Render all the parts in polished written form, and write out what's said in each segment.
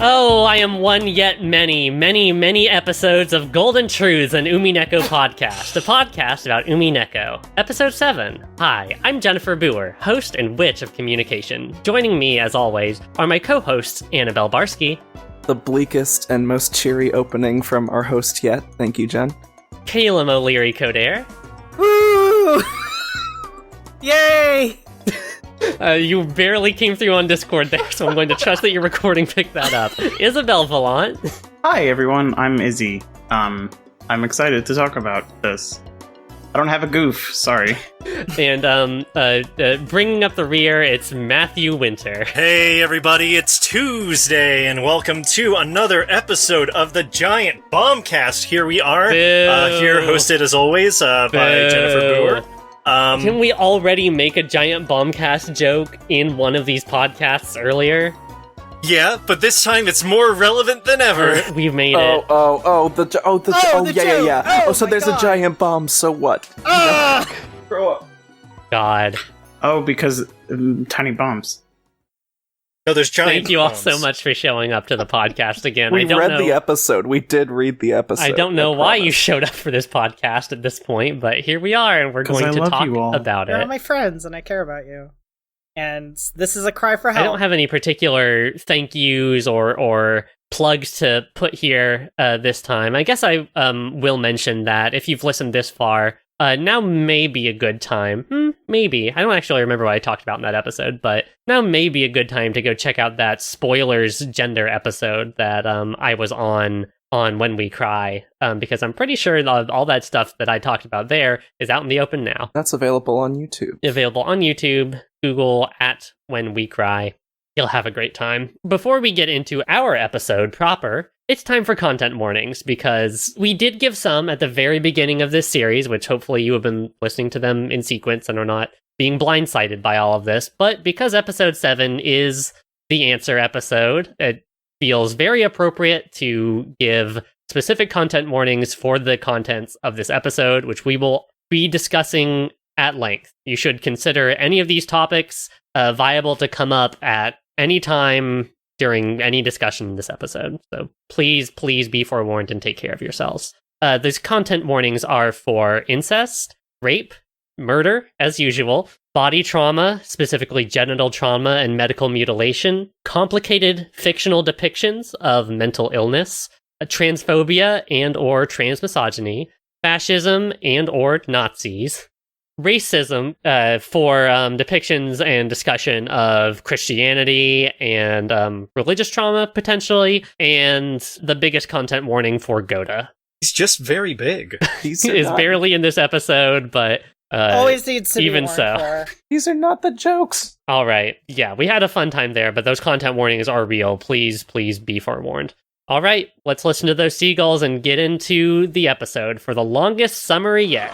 Oh, I am one yet many episodes of Golden Truths and Umineko Podcast, a podcast about Umineko. Episode 7. Hi, I'm Jennifer Booher, host and witch of communication. Joining me, as always, are my co-hosts, Annabelle Barsky. The bleakest and most cheery opening from our host yet. Thank you, Jen. Caelum O'Leary Codair. Woo! Yay! You barely came through on Discord there, so I'm going to trust that your recording picked that up. Isabelle Valant. Hi everyone, I'm Izzy. I'm excited to talk about this. I don't have a goof, sorry. And bringing up the rear, it's Matthew Winter. Hey everybody, it's Tuesday, and welcome to another episode of the Giant Bombcast. Here we are, here hosted as always by Jennifer Booher. Can we already make a Giant Bombcast joke in one of these podcasts earlier? Yeah, but this time it's more relevant than ever. We've made it. Yeah. So there's a giant bomb, so what? Grow up. God. Oh, because tiny bombs. No, there's giant Thank you all bombs. so much for showing up to the podcast again. We read the episode. We did read the episode. I don't know why you showed up for this podcast at this point, but here we are, and we're going to talk about You're it. all my friends, and I care about you. And this is a cry for help. I don't have any particular thank yous or plugs to put here this time. I guess I will mention that if you've listened this far, now may be a good time. Maybe. I don't actually remember what I talked about in that episode, but now may be a good time to go check out that spoilers gender episode that I was on When We Cry, because I'm pretty sure all that stuff that I talked about there is out in the open now. That's available on YouTube. Available on YouTube. Google at When We Cry. You'll have a great time. Before we get into our episode proper, it's time for content warnings, because we did give some at the very beginning of this series, which hopefully you have been listening to them in sequence and are not being blindsided by all of this. But because episode 7 is the answer episode, it feels very appropriate to give specific content warnings for the contents of this episode, which we will be discussing at length. You should consider any of these topics viable to come up at any time during any discussion in this episode. So please be forewarned and take care of yourselves. These content warnings are for incest, rape, murder, as usual, body trauma, specifically genital trauma and medical mutilation, complicated fictional depictions of mental illness, transphobia and or transmisogyny, fascism and or Nazis, racism for depictions and discussion of Christianity and religious trauma, potentially, and the biggest content warning for Goda. He's just very big. Is barely in this episode, but always needs to even be so. for. These are not the jokes. All right. Yeah, we had a fun time there, but those content warnings are real. Please be forewarned. All right, let's listen to those seagulls and get into the episode for the longest summary yet.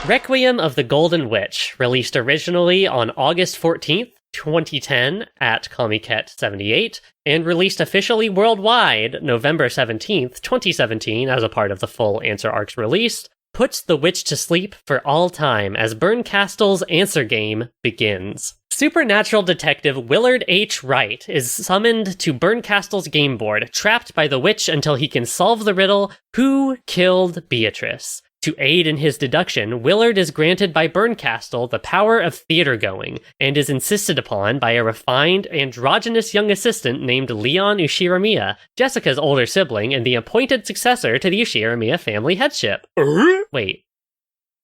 Requiem of the Golden Witch, released originally on August 14th, 2010 at Comiket 78, and released officially worldwide November 17th, 2017 as a part of the full Answer Arcs release, puts the witch to sleep for all time as Berncastle's answer game begins. Supernatural detective Willard H. Wright is summoned to Berncastle's game board, trapped by the witch until he can solve the riddle, who killed Beatrice? To aid in his deduction, Willard is granted by Berncastle the power of theater-going, and is insisted upon by a refined, androgynous young assistant named Leon Ushiramiya, Jessica's older sibling and the appointed successor to the Ushiramiya family headship. Wait.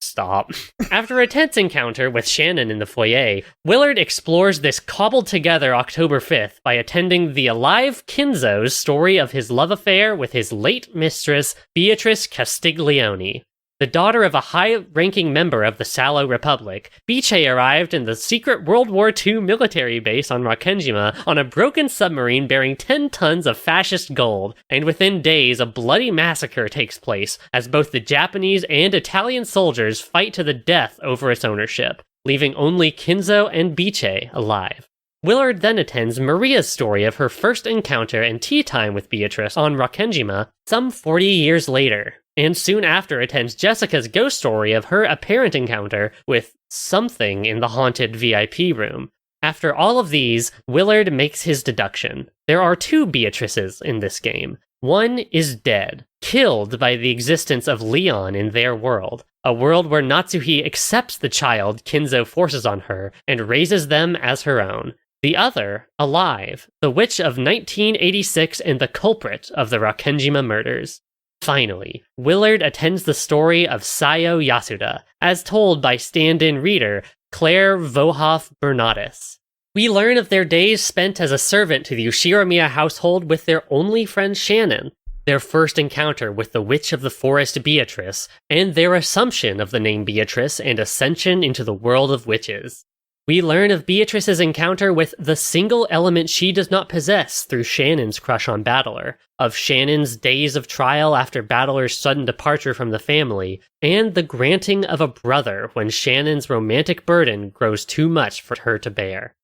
Stop. After a tense encounter with Shannon in the foyer, Willard explores this cobbled-together October 5th by attending the alive Kinzo's story of his love affair with his late mistress, Beatrice Castiglione. The daughter of a high-ranking member of the Sallow Republic, Beache arrived in the secret World War II military base on Rakenjima on a broken submarine bearing 10 tons of fascist gold, and within days a bloody massacre takes place as both the Japanese and Italian soldiers fight to the death over its ownership. leaving only Kinzo and Biche alive. Willard then attends Maria's story of her first encounter and tea time with Beatrice on Rakenjima some 40 years later, and soon after attends Jessica's ghost story of her apparent encounter with something in the haunted VIP room. After all of these, Willard makes his deduction. There are 2 Beatrices in this game. One is dead, killed by the existence of Leon in their world, a world where Natsuhi accepts the child Kinzo forces on her and raises them as her own. The other, alive, the witch of 1986 and the culprit of the Rakenjima murders. Finally, Willard attends the story of Sayo Yasuda, as told by stand-in reader Claire Vohoff Bernatis. We learn of their days spent as a servant to the Ushiromiya household with their only friend Shannon, their first encounter with the Witch of the Forest Beatrice, and their assumption of the name Beatrice and ascension into the world of witches. We learn of Beatrice's encounter with the single element she does not possess through Shannon's crush on Battler, of Shannon's days of trial after Battler's sudden departure from the family, and the granting of a brother when Shannon's romantic burden grows too much for her to bear.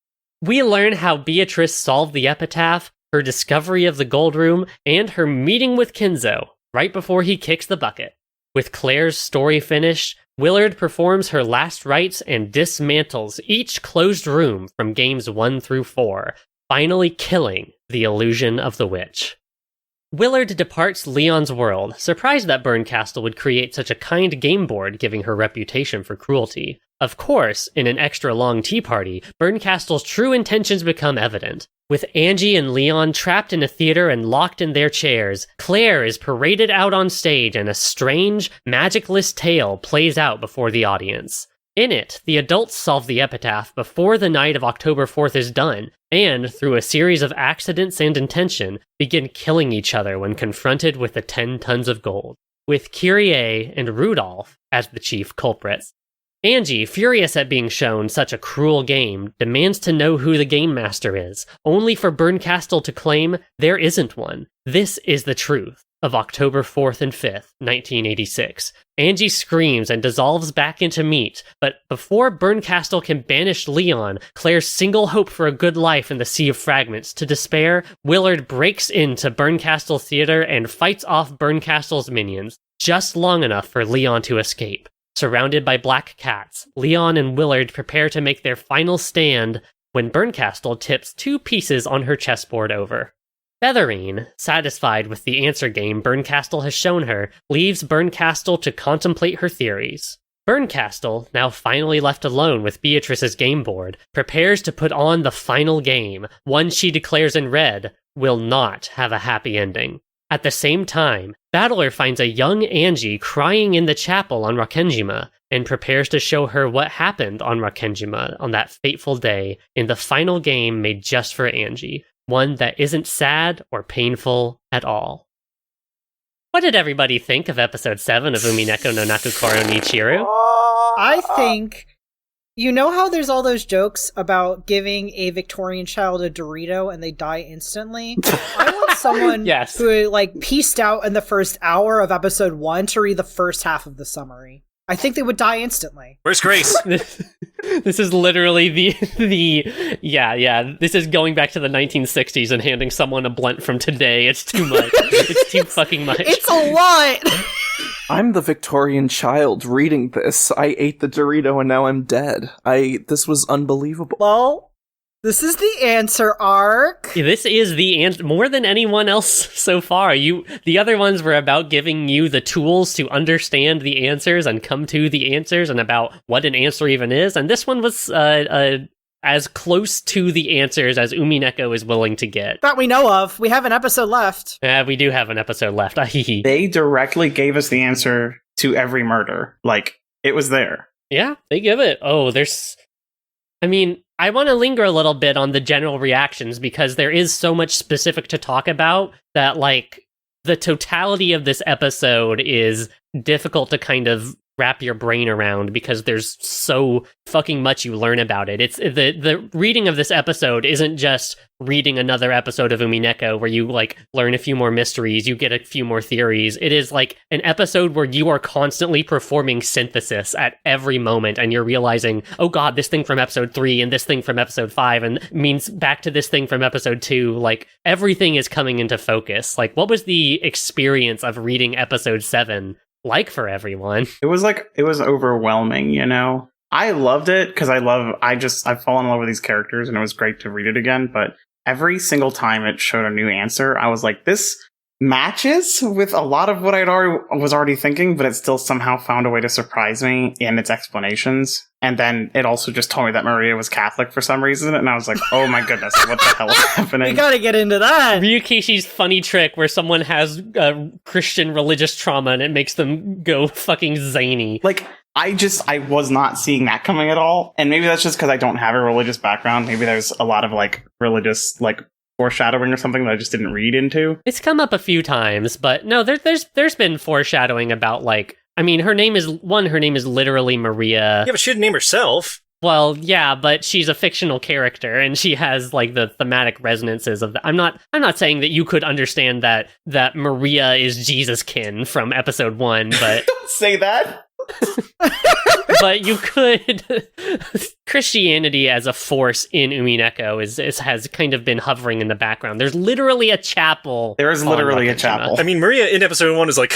We learn how Beatrice solved the epitaph, her discovery of the gold room, and her meeting with Kinzo, right before he kicks the bucket. With Claire's story finished, Willard performs her last rites and dismantles each closed room from games 1 through 4, finally killing the illusion of the witch. Willard departs Leon's world, surprised that Bernkastel would create such a kind game board giving her reputation for cruelty. Of course, in an extra long tea party, Bernkastel's true intentions become evident. With Angie and Leon trapped in a theater and locked in their chairs, Claire is paraded out on stage and a strange, magicless tale plays out before the audience. In it, the adults solve the epitaph before the night of October 4th is done, and, through a series of accidents and intention, begin killing each other when confronted with the 10 tons of gold, with Kyrie and Rudolph as the chief culprits. Angie, furious at being shown such a cruel game, demands to know who the game master is, only for Bernkastel to claim there isn't one. This is the truth of October 4th and 5th, 1986. Angie screams and dissolves back into meat, but before Bernkastel can banish Leon, Claire's single hope for a good life in the Sea of Fragments, to despair, Willard breaks into Bernkastel Theater and fights off Bernkastel's minions, just long enough for Leon to escape. Surrounded by black cats, Leon and Willard prepare to make their final stand when Bernkastel tips 2 pieces on her chessboard over. Featherine, satisfied with the answer game Bernkastel has shown her, leaves Bernkastel to contemplate her theories. Bernkastel, now finally left alone with Beatrice's game board, prepares to put on the final game, one she declares in red will not have a happy ending. At the same time, Battler finds a young Angie crying in the chapel on Rakenjima, and prepares to show her what happened on Rakenjima on that fateful day in the final game made just for Angie, one that isn't sad or painful at all. What did everybody think of episode 7 of Umineko no Nakukoro ni Chiru? I think, you know how there's all those jokes about giving a Victorian child a Dorito and they die instantly? I want someone Yes. who pieced out in the first hour of episode 1 to read the first half of the summary. I think they would die instantly. Where's Grace? This is literally this is going back to the 1960s and handing someone a blunt from today. It's too much. It's too fucking much. It's a lot! I'm the Victorian child reading this. I ate the Dorito and now I'm dead. This was unbelievable. Well, this is the answer arc. This is the answer more than anyone else so far. The other ones were about giving you the tools to understand the answers and come to the answers and about what an answer even is. And this one was as close to the answers as Umineko is willing to get. That we know of. We have an episode left. We do have an episode left. They directly gave us the answer to every murder. It was there. Yeah, they give it. I want to linger a little bit on the general reactions because there is so much specific to talk about that, the totality of this episode is difficult to kind of wrap your brain around because there's so fucking much you learn about it. It's the reading of this episode isn't just reading another episode of Umineko where you like learn a few more mysteries, you get a few more theories. It is like an episode where you are constantly performing synthesis at every moment, and you're realizing, oh god, this thing from episode 3 and this thing from episode 5 and means back to this thing from episode 2. Like everything is coming into focus. Like what was the experience of reading episode 7 like for everyone? It was overwhelming, you know? I loved it because I fall in love with these characters, and it was great to read it again, but every single time it showed a new answer, I was like, this matches with a lot of what was already thinking, but it still somehow found a way to surprise me in its explanations. And then it also just told me that Maria was Catholic for some reason, and I was like, oh my goodness, what the hell is happening? We gotta get into that! Ryukishi's funny trick where someone has Christian religious trauma and it makes them go fucking zany. Like, I was not seeing that coming at all. And maybe that's just because I don't have a religious background. Maybe there's a lot of, like, religious, like, foreshadowing or something that I just didn't read into. It's come up a few times, but no, there's been foreshadowing about, like, I mean, her name is literally Maria. Yeah, but she didn't name herself. Well, yeah, but she's a fictional character, and she has like the thematic resonances of that. I'm not saying that you could understand that Maria is Jesus-kin from episode 1, but Don't say that. but you could. Christianity as a force in Umineko has kind of been hovering in the background. There's literally a chapel. There is literally a chapel. I mean, Maria in episode 1 is like,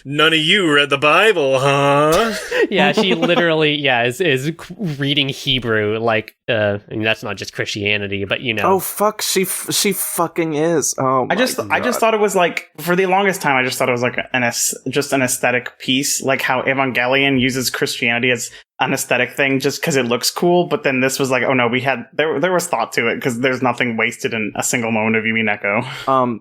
none of you read the Bible, huh? Yeah, she literally, is reading Hebrew. Like, I mean, that's not just Christianity, but you know. Oh fuck, she fucking is. Oh, I just thought it was like, for the longest time, I just thought it was like just an aesthetic piece, like how Evangelion uses Christianity as an aesthetic thing just because it looks cool. But then this was like, oh no, there was thought to it because there's nothing wasted in a single moment of Umineko.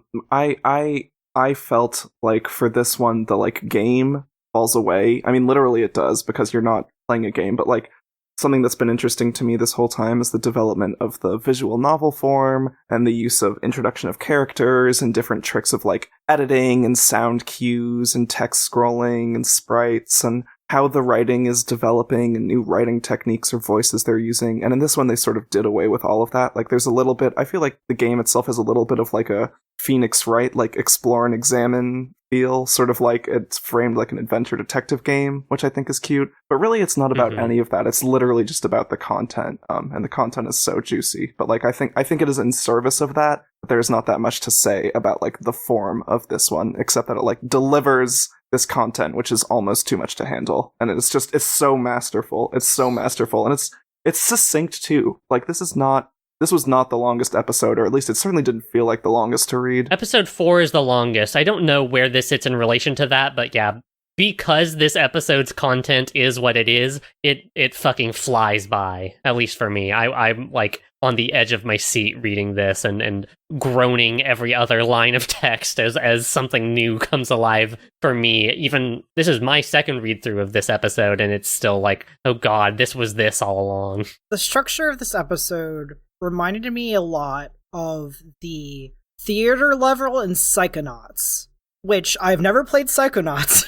I felt like for this one, the like game falls away. I mean, literally it does because you're not playing a game, but like something that's been interesting to me this whole time is the development of the visual novel form and the use of introduction of characters and different tricks of like editing and sound cues and text scrolling and sprites and how the writing is developing and new writing techniques or voices they're using. And in this one, they sort of did away with all of that. Like there's a little bit, I feel like the game itself has a little bit of like a Phoenix Wright, like explore and examine feel, sort of like it's framed like an adventure detective game, which I think is cute. But really, it's not about any of that. It's literally just about the content, and the content is so juicy. But like, I think it is in service of that. But there's not that much to say about like the form of this one, except that it like delivers this content, which is almost too much to handle. And it's so masterful. It's so masterful, and it's succinct too. Like this was not the longest episode, or at least it certainly didn't feel like the longest to read. Episode 4 is the longest. I don't know where this sits in relation to that, but yeah, because this episode's content is what it is, it fucking flies by, at least for me. I'm like on the edge of my seat reading this and groaning every other line of text as something new comes alive for me. Even this is my second read through of this episode, and it's still like, oh god, this was this all along. The structure of this episode reminded me a lot of the theater level in Psychonauts, which I've never played Psychonauts.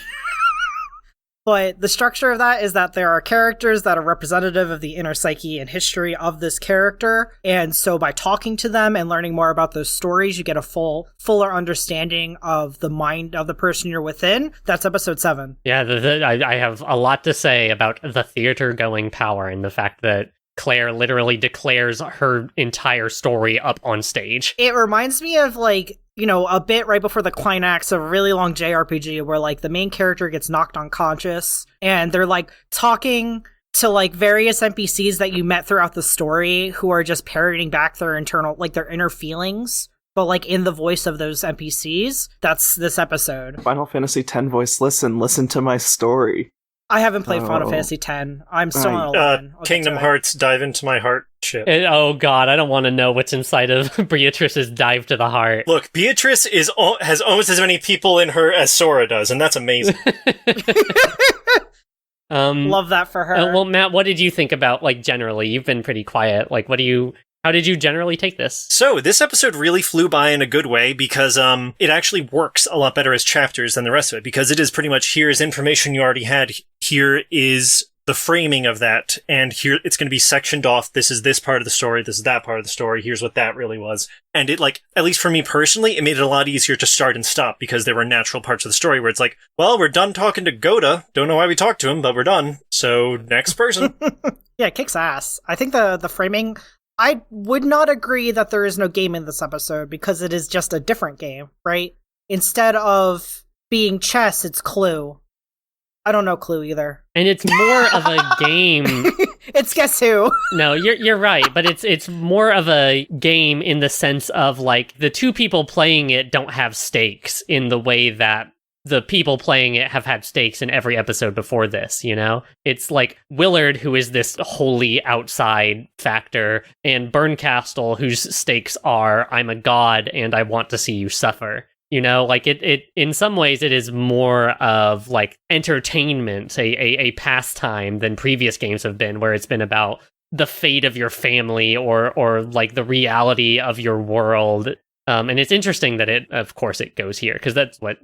But the structure of that is that there are characters that are representative of the inner psyche and history of this character, and so by talking to them and learning more about those stories, you get a fuller understanding of the mind of the person you're within. That's episode 7. Yeah, I have a lot to say about the theater-going power and the fact that Claire literally declares her entire story up on stage. It reminds me of, like, you know, a bit right before the climax of a really long JRPG where, like, the main character gets knocked unconscious and they're, like, talking to, like, various NPCs that you met throughout the story who are just parroting back their their inner feelings, but, like, in the voice of those NPCs. That's this episode. Final Fantasy X voice, listen to my story. I haven't played Final Fantasy X. I'm still on 11. Kingdom Hearts Dive into My Heart shit. Oh god, I don't want to know what's inside of Beatrice's Dive to the Heart. Look, Beatrice has almost as many people in her as Sora does, and that's amazing. Love that for her. Well, Matt, what did you think about, like, generally? You've been pretty quiet. Like, what do you How did you generally take this? So, this episode really flew by in a good way because it actually works a lot better as chapters than the rest of it, because it is pretty much, here's information you already had, here is the framing of that, and here it's going to be sectioned off. This is this part of the story, this is that part of the story, here's what that really was. And it, like, at least for me personally, it made it a lot easier to start and stop, because there were natural parts of the story where it's like, well, we're done talking to Goda, don't know why we talked to him, but we're done, so next person. Yeah, it kicks ass. I think the framing, I would not agree that there is no game in this episode, because it is just a different game, right? Instead of being chess, it's Clue. I don't know Clue either. And it's more of a game. It's Guess Who. No, you're right, but it's more of a game in the sense of, like, the two people playing it don't have stakes in the way that the people playing it have had stakes in every episode before this, you know? It's like Willard, who is this wholly outside factor, and Berncastle, whose stakes are, I'm a god and I want to see you suffer. You know, like it in some ways it is more of like entertainment, a pastime than previous games have been, where it's been about the fate of your family or like the reality of your world. And it's interesting that of course it goes here, because that's what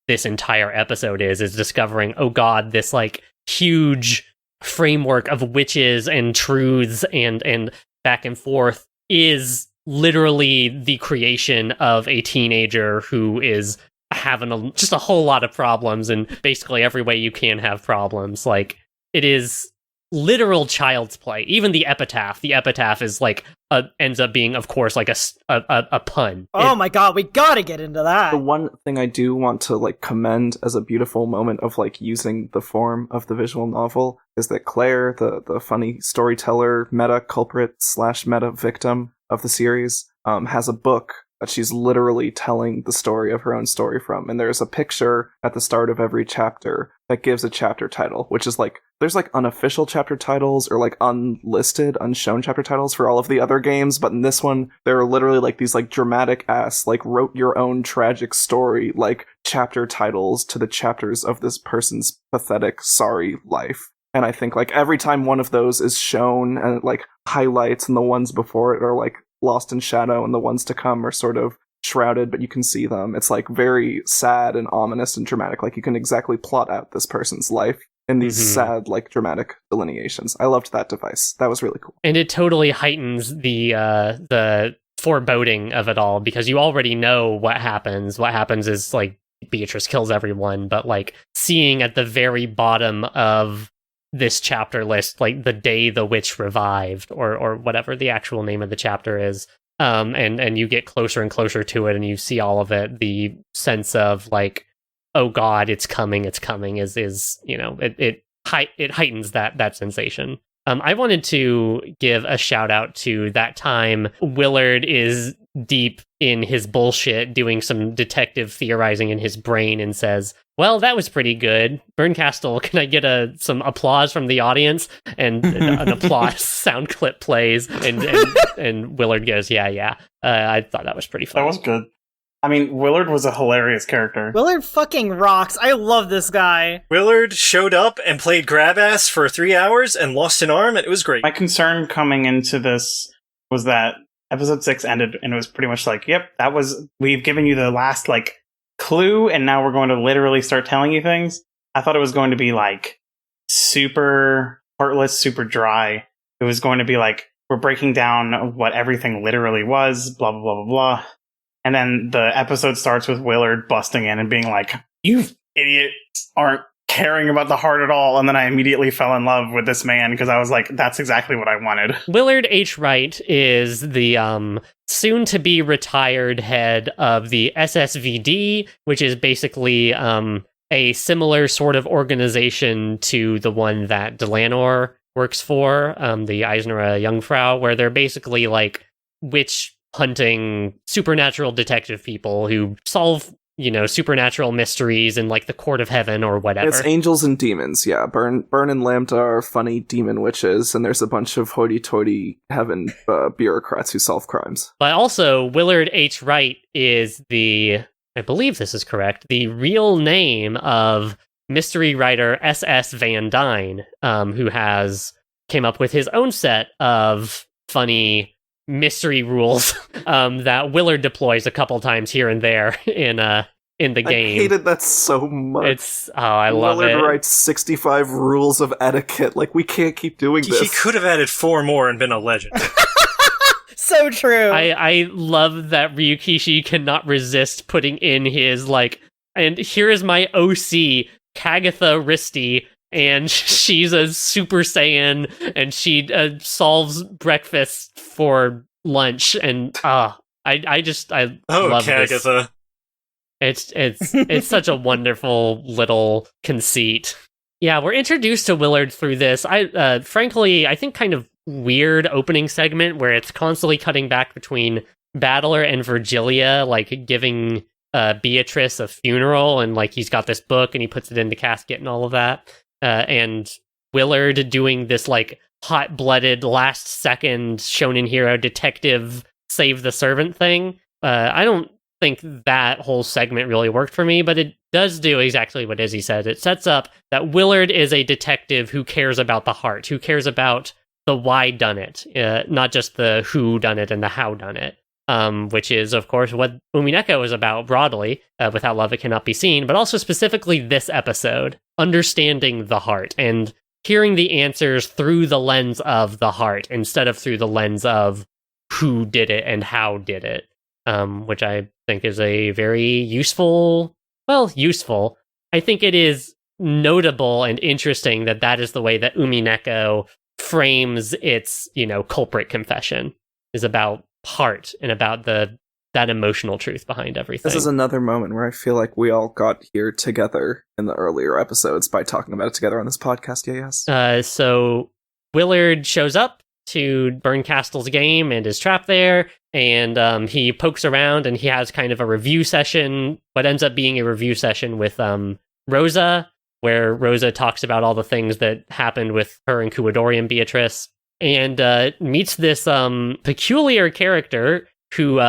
this entire episode is discovering, oh god, this like huge framework of witches and truths and back and forth is literally the creation of a teenager who is having just a whole lot of problems, and basically every way you can have problems. Like, it is literal child's play. Even the epitaph is like ends up being, of course, like a pun. Oh my god, we gotta get into that. The one thing I do want to like commend as a beautiful moment of like using the form of the visual novel is that Claire, the funny storyteller, meta culprit / meta victim of the series, has a book that she's literally telling the story of her own story from. And there's a picture at the start of every chapter that gives a chapter title, which is like, there's like unofficial chapter titles or like unlisted, unshown chapter titles for all of the other games. But in this one, there are literally like these like dramatic ass, like wrote your own tragic story, like chapter titles to the chapters of this person's pathetic, sorry life. And I think like every time one of those is shown and it like highlights, and the ones before it are like lost in shadow and the ones to come are sort of shrouded, but you can see them. It's like very sad and ominous and dramatic. Like you can exactly plot out this person's life in these sad, like dramatic delineations. I loved that device. That was really cool. And it totally heightens the foreboding of it all, because you already know what happens. What happens is like Beatrice kills everyone, but like seeing at the very bottom of this chapter list, like the day the witch revived, or whatever the actual name of the chapter is, and you get closer and closer to it, and you see all of it. The sense of like, oh god, it's coming, is you know, it heightens that sensation. I wanted to give a shout out to that time Willard is deep in his bullshit, doing some detective theorizing in his brain, and says, well, that was pretty good. Berncastle, can I get some applause from the audience? And an applause sound clip plays, and Willard goes, yeah. I thought that was pretty fun. That was good. I mean, Willard was a hilarious character. Willard fucking rocks. I love this guy. Willard showed up and played grab ass for 3 hours and lost an arm, and it was great. My concern coming into this was that episode 6 ended, and it was pretty much like, yep, we've given you the last, like, clue, and now we're going to literally start telling you things. I thought it was going to be, like, super heartless, super dry. It was going to be like, we're breaking down what everything literally was, blah, blah, blah, blah, blah. And then the episode starts with Willard busting in and being like, you idiots aren't caring about the heart at all. And then I immediately fell in love with this man, because I was like, that's exactly what I wanted. Willard H. Wright is the soon-to-be retired head of the SSVD, which is basically a similar sort of organization to the one that Delanor works for, the Eisner Jungfrau, where they're basically like witch hunting supernatural detective people who solve, you know, supernatural mysteries in like the court of heaven or whatever. It's angels and demons, yeah. Burn and Lambda are funny demon witches, and there's a bunch of hoity-toity heaven bureaucrats who solve crimes. But also, Willard H. Wright is I believe this is correct, the real name of mystery writer S.S. Van Dyne, who came up with his own set of funny mystery rules that Willard deploys a couple times here and there in the game. I hated that so much. I love Willard it. writes 65 rules of etiquette. Like, we can't keep doing this. He could have added 4 more and been a legend. So true. I love that Ryukishi cannot resist putting in his, like, and here is my OC, Kagatha Risti, and she's a Super Saiyan, and she solves breakfast for lunch, and I love Kagatha. this. It's such a wonderful little conceit. Yeah, we're introduced to Willard through this. Frankly, I think kind of weird opening segment where it's constantly cutting back between Battler and Virgilia, like giving Beatrice a funeral, and like he's got this book and he puts it in the casket and all of that. And Willard doing this like hot-blooded, last-second shonen hero detective save the servant thing. I don't think that whole segment really worked for me, but it does do exactly what Izzy said. It sets up that Willard is a detective who cares about the heart, who cares about the why done it, not just the who done it and the how done it. Which is, of course, what Umineko is about broadly. Without love, it cannot be seen, but also specifically this episode, understanding the heart and hearing the answers through the lens of the heart instead of through the lens of who did it and how did it, which I think is a very useful. I think it is notable and interesting that is the way that Umineko frames its, culprit confession, is about heart and about that emotional truth behind everything. This is another moment where I feel like we all got here together in the earlier episodes by talking about it together on this podcast. Yes. So Willard shows up to Burncastle's game and is trapped there, and he pokes around and he has kind of a review session, what ends up being a review session with Rosa, where Rosa talks about all the things that happened with her and Kuwadori and Beatrice, and meets this peculiar character who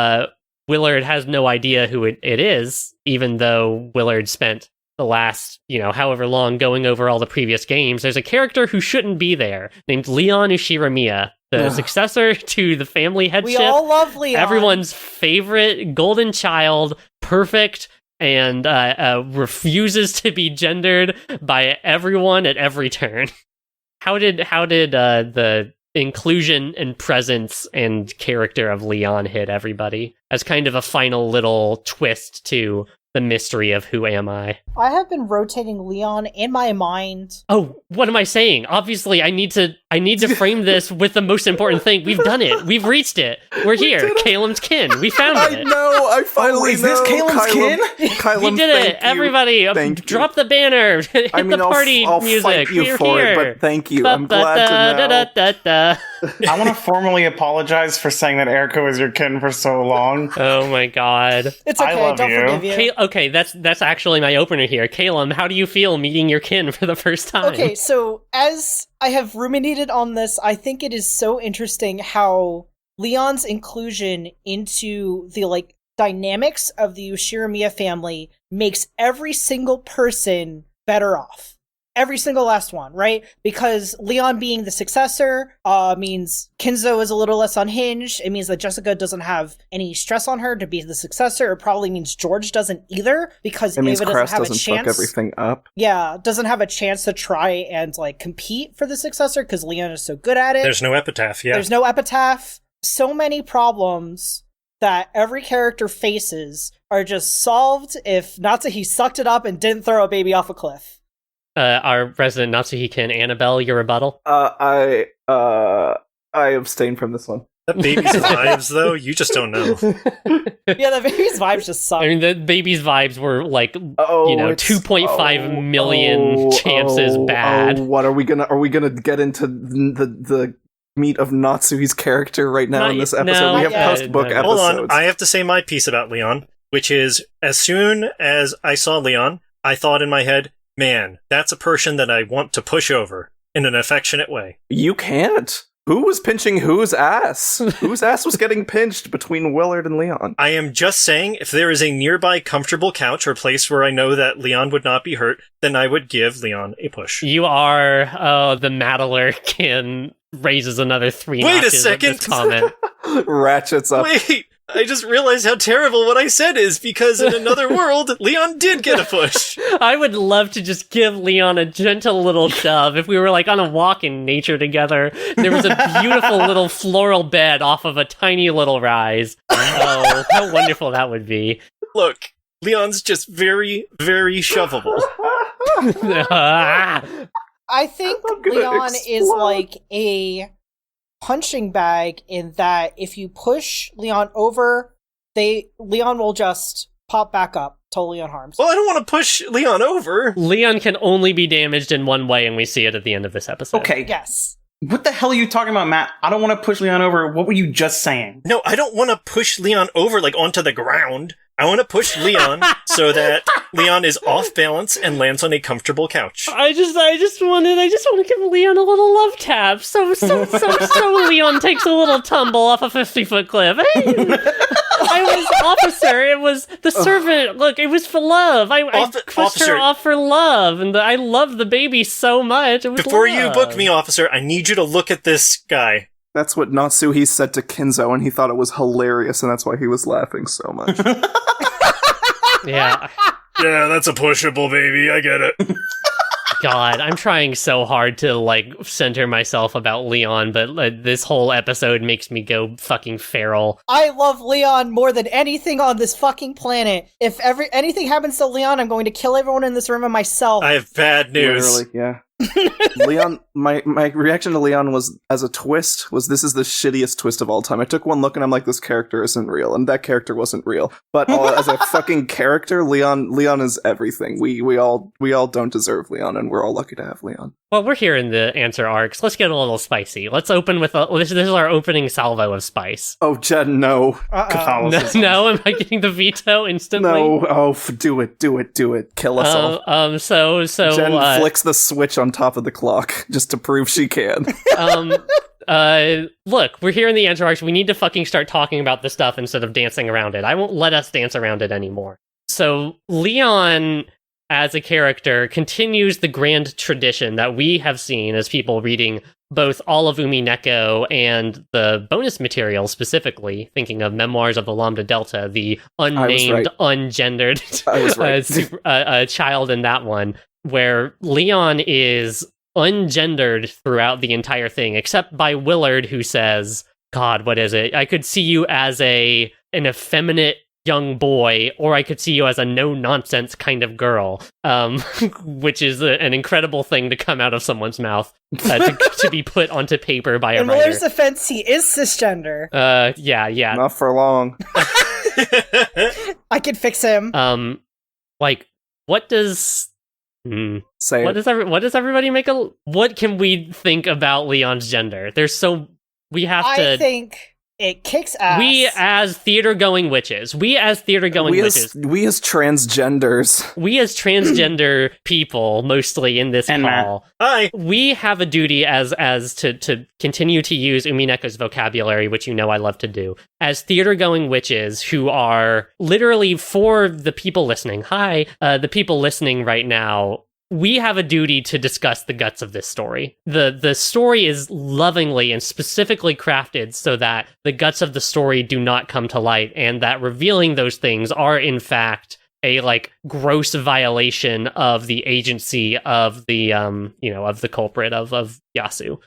Willard has no idea who it is, even though Willard spent the last, however long going over all the previous games. There's a character who shouldn't be there, named Leon Ushiramiya, the successor to the family headship. We all love Leon. Everyone's favorite golden child, perfect, and refuses to be gendered by everyone at every turn. How did the inclusion and presence and character of Leon hit everybody as kind of a final little twist to the mystery of who am I? I have been rotating Leon in my mind. Oh, what am I saying? Obviously, I need to frame this with the most important thing. We've done it. We've reached it. We're here. Caelum's kin. We found it. I know. I finally is this Caelum's kin? Caelum, We did it. Everybody, drop the banner. Hit the party I'll music. fight you We're for here. it, but thank you. I'm glad to know. I want to formally apologize for saying that Erica was your kin for so long. Oh my god. It's okay. I love don't you. forgive you. Okay, that's actually my opener here. Caelum, how do you feel meeting your kin for the first time? Okay, so as I have ruminated on this, I think it is so interesting how Leon's inclusion into the dynamics of the Ushiramiya family makes every single person better off. Every single last one, right? Because Leon being the successor means Kinzo is a little less unhinged. It means that Jessica doesn't have any stress on her to be the successor. It probably means George doesn't either, because It means Ava Crest doesn't have a doesn't chance. fuck everything up. Yeah, doesn't have a chance to try and compete for the successor because Leon is so good at it. There's no epitaph, yeah. There's no epitaph. So many problems that every character faces are just solved if Natsuhi sucked it up and didn't throw a baby off a cliff. Our resident Natsuhi-kin, Annabelle, your rebuttal? I abstain from this one. That baby's vibes, though, you just don't know. Yeah, the baby's vibes just suck. I mean, the baby's vibes were 2.5 it's- million chances bad. What are we gonna get into the meat of Natsuhi's character right now in this episode? No, we have yeah. post-book No. Hold episodes. on, I have to say my piece about Leon, which is, as soon as I saw Leon, I thought in my head, man, that's a person that I want to push over in an affectionate way. You can't. Who was pinching whose ass? Whose ass was getting pinched between Willard and Leon? I am just saying, if there is a nearby comfortable couch or place where I know that Leon would not be hurt, then I would give Leon a push. You are, the Madeler-kin raises another 3 Wait a notches of second. this comment. ratchets up. Wait, I just realized how terrible what I said is, because in another world, Leon did get a push. I would love to just give Leon a gentle little shove if we were like on a walk in nature together. There was a beautiful little floral bed off of a tiny little rise. Oh, how wonderful that would be. Look, Leon's just very, very shovable. I think Leon is like a punching bag in that if you push Leon over, Leon will just pop back up, totally unharmed. Well, I don't want to push Leon over. Leon can only be damaged in one way, and we see it at the end of this episode. Okay. Yes. What the hell are you talking about, Matt? I don't want to push Leon over. What were you just saying? No, I don't want to push Leon over, like, onto the ground. I want to push Leon so that Leon is off balance and lands on a comfortable couch. I just want to give Leon a little love tap. So Leon takes a little tumble off a 50-foot cliff. Hey, I was officer. It was the servant. Look, it was for love. I pushed her off for love, and I love the baby so much. It was Before love. you book me, officer, I need you to look at this guy. That's what Natsuhi said to Kinzo, and he thought it was hilarious, and that's why he was laughing so much. Yeah. Yeah, that's a pushable baby. I get it. God, I'm trying so hard to, like, center myself about Leon, but this whole episode makes me go fucking feral. I love Leon more than anything on this fucking planet. If anything happens to Leon, I'm going to kill everyone in this room and myself. I have bad news. Literally, yeah. Leon, my reaction to Leon was, as a twist, was this is the shittiest twist of all time. I took one look and I'm like, this character isn't real, and that character wasn't real. But as a fucking character, Leon is everything. We all don't deserve Leon, and we're all lucky to have Leon. Well, we're here in the answer arcs. Let's get a little spicy. Let's open with this is our opening salvo of spice. Oh, Jen, no. Catholicism. No, am I getting the veto instantly? No, do it. Kill us all. So Jen flicks the switch on top of the clock just to prove she can. Look, we're here in the answer arcs. We need to fucking start talking about this stuff instead of dancing around it. I won't let us dance around it anymore. So Leon, as a character, continues the grand tradition that we have seen as people reading both all of Umineko and the bonus material, specifically thinking of Memoirs of the Lambda Delta, the unnamed, ungendered child in that one, where Leon is ungendered throughout the entire thing, except by Willard, who says, God, what is it? I could see you as an effeminate young boy, or I could see you as a no-nonsense kind of girl, which is an incredible thing to come out of someone's mouth, to be put onto paper by a in writer. Willard's defense, he is cisgender. Yeah. Not for long. I could fix him. Like, what does... Say what it. does everybody make a... What can we think about Leon's gender? We have to... I think it kicks ass. We as theater-going witches. We as transgenders. We as transgender people, mostly in this call. Hi. We have a duty as to continue to use Umineko's vocabulary, which you know I love to do, as theater-going witches who are literally, for the people listening, the people listening right now, we have a duty to discuss the guts of this story. The story is lovingly and specifically crafted so that the guts of the story do not come to light, and that revealing those things are, in fact, a, like, gross violation of the agency of the, of the culprit, of Yasu.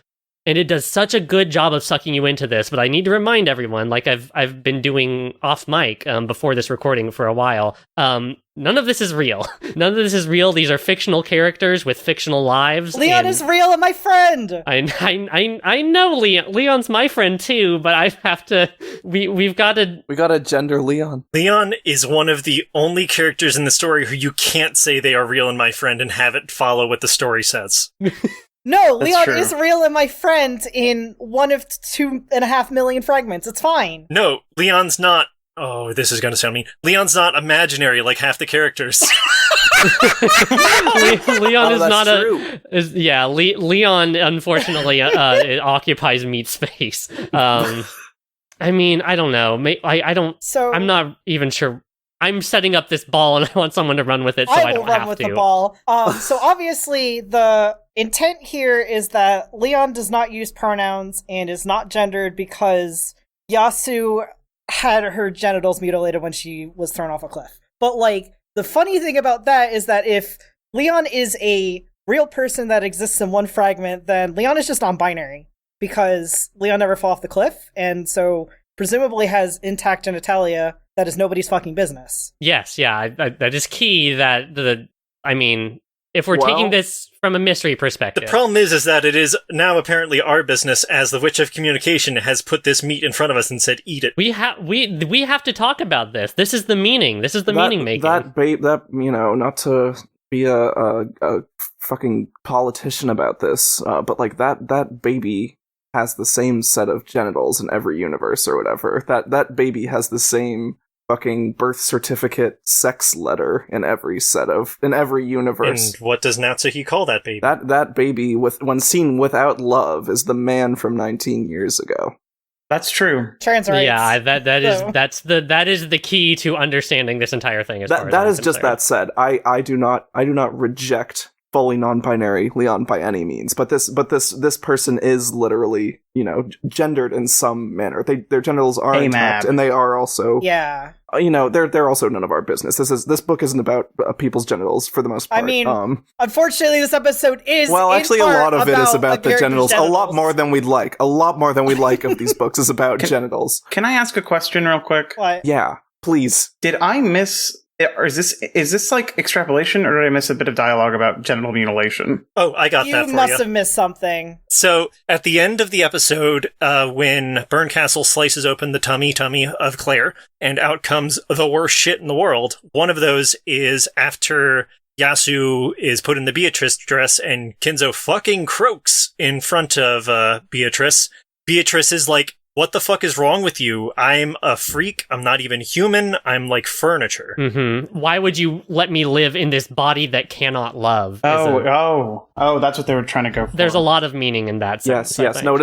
And it does such a good job of sucking you into this, but I need to remind everyone, like I've been doing off mic before this recording for a while, none of this is real. None of this is real. These are fictional characters with fictional lives. Leon is real and my friend! I know Leon. Leon's my friend too, but I have to... We gotta gender Leon. Leon is one of the only characters in the story who you can't say they are real and my friend and have it follow what the story says. No, That's Leon true. is real and my friend in one of 2.5 million fragments. It's fine. No, Leon's not... Oh, this is going to sound mean. Leon's not imaginary like half the characters. Leon is not true. Leon, unfortunately, it occupies meat space. I mean, I don't know. I don't... So I'm not even sure... I'm setting up this ball and I want someone to run with it so I will don't run have with to. the ball. So obviously the intent here is that Leon does not use pronouns and is not gendered because Yasu had her genitals mutilated when she was thrown off a cliff. But, like, the funny thing about that is that if Leon is a real person that exists in one fragment, then Leon is just non-binary, because Leon never fell off the cliff, and so presumably has intact genitalia that is nobody's fucking business. Yes, yeah, that is key. If we're taking this from a mystery perspective. The problem is that it is now apparently our business, as the Witch of Communication has put this meat in front of us and said, eat it. We have to talk about this. This is the meaning. This is the meaning making. That not to be a fucking politician about this, but like that baby has the same set of genitals in every universe or whatever. That baby has the same fucking birth certificate sex letter in every universe. And what does Natsuki call that baby? That baby, when seen without love, is the man from 19 years ago. That's true. Trans rights. Yeah, that is the key to understanding this entire thing. That is just that said. I do not reject fully non-binary Leon by any means, but this person is literally, gendered in some manner. Their genitals are intact, and they are also they're also none of our business. This book isn't about people's genitals for the most part. I mean, unfortunately, this episode is a lot of it is about the genitals. A lot more than we'd like. A lot more than we'd like of these books is about genitals. Can I ask a question real quick? What? Yeah, please. Did I miss? Or is this like extrapolation, or did I miss a bit of dialogue about genital mutilation? Oh, I got that for you. You must have missed something. So, at the end of the episode, when Burncastle slices open the tummy of Claire, and out comes the worst shit in the world, one of those is after Yasu is put in the Beatrice dress, and Kinzo fucking croaks in front of Beatrice. Beatrice is like, what the fuck is wrong with you? I'm a freak. I'm not even human. I'm like furniture. Mm-hmm. Why would you let me live in this body that cannot love? Oh, that's what they were trying to go for. There's a lot of meaning in that sense. Yes. No,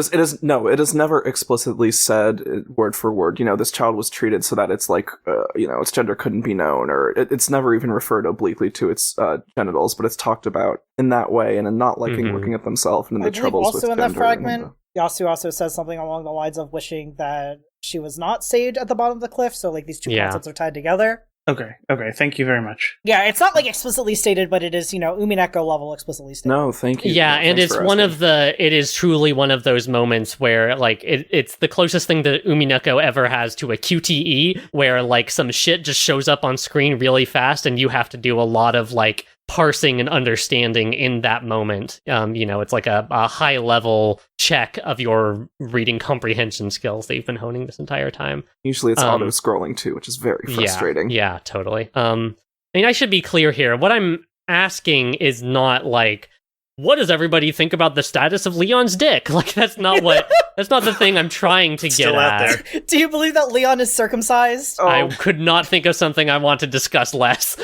it is never explicitly said word for word. This child was treated so that it's like, its gender couldn't be known, or it's never even referred obliquely to its genitals, but it's talked about in that way, and in not liking looking at themselves and in the troubles with gender. Also in that fragment, Yasu also says something along the lines of wishing that she was not saved at the bottom of the cliff, so like these two concepts are tied together. Okay, thank you very much. Yeah, it's not like explicitly stated, but it is, Umineko level explicitly stated. No, thank you. Yeah, and it's it is truly one of those moments where like it's the closest thing that Umineko ever has to a QTE, where like some shit just shows up on screen really fast and you have to do a lot of like parsing and understanding in that moment. It's like a high level check of your reading comprehension skills that you've been honing this entire time. Usually it's auto scrolling too, which is very frustrating. Yeah, totally. I should be clear here. What I'm asking is not like, what does everybody think about the status of Leon's dick? Like, that's not the thing I'm trying to get at. There. Do you believe that Leon is circumcised? I could not think of something I want to discuss less.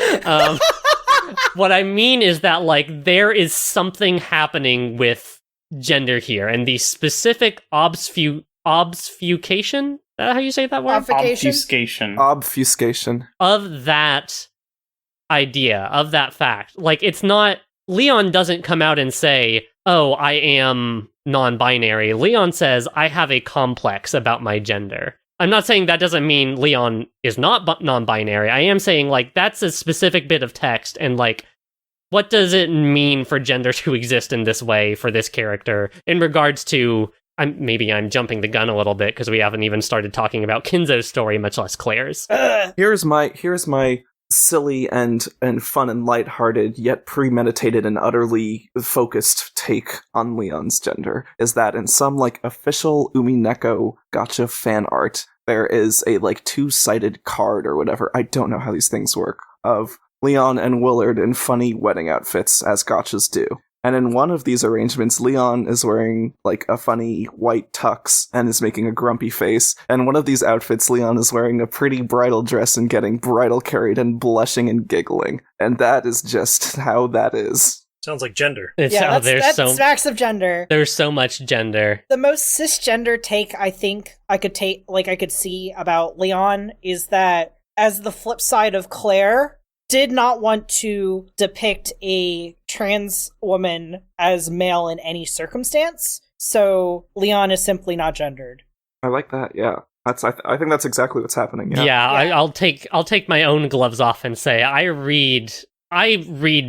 What I mean is that, like, there is something happening with gender here, and the specific obfuscation? Is that how you say that word? Obfuscation. Of that idea, of that fact. Like, it's not... Leon doesn't come out and say, oh, I am non-binary. Leon says, I have a complex about my gender. I'm not saying that doesn't mean Leon is not non-binary. I am saying, like, that's a specific bit of text, and, like, what does it mean for gender to exist in this way for this character in regards to... Maybe I'm jumping the gun a little bit because we haven't even started talking about Kinzo's story, much less Claire's. Here's my silly and fun and lighthearted, yet premeditated and utterly focused take on Leon's gender, is that in some, like, official Umineko Gacha fan art, there is a, like, two-sided card or whatever, I don't know how these things work, of Leon and Willard in funny wedding outfits, as gachas do. And in one of these arrangements, Leon is wearing, like, a funny white tux and is making a grumpy face. And one of these outfits, Leon is wearing a pretty bridal dress and getting bridal carried and blushing and giggling. And that is just how that is. Sounds like gender. That's smacks of gender. There's so much gender. The most cisgender take I think I could see about Leon is that, as the flip side of Claire, did not want to depict a trans woman as male in any circumstance, so Leon is simply not gendered. I like that, yeah. I think that's exactly what's happening. Yeah. Yeah, I'll take my own gloves off and say I read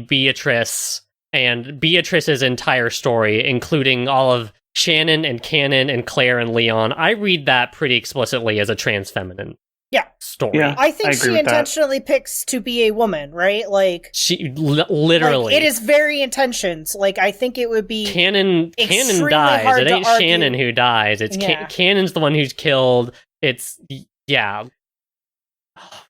Beatrice and Beatrice's entire story, including all of Shannon and Canon and Claire and Leon. I read that pretty explicitly as a trans feminine story. Yeah. I think I agree she with that. intentionally picks to be a woman, right? Like She literally. like, it is very intentioned. Like I think it would be Canon extremely dies. hard It to ain't argue. Shannon who dies. It's Yeah. Cannon's the one who's killed. It's yeah.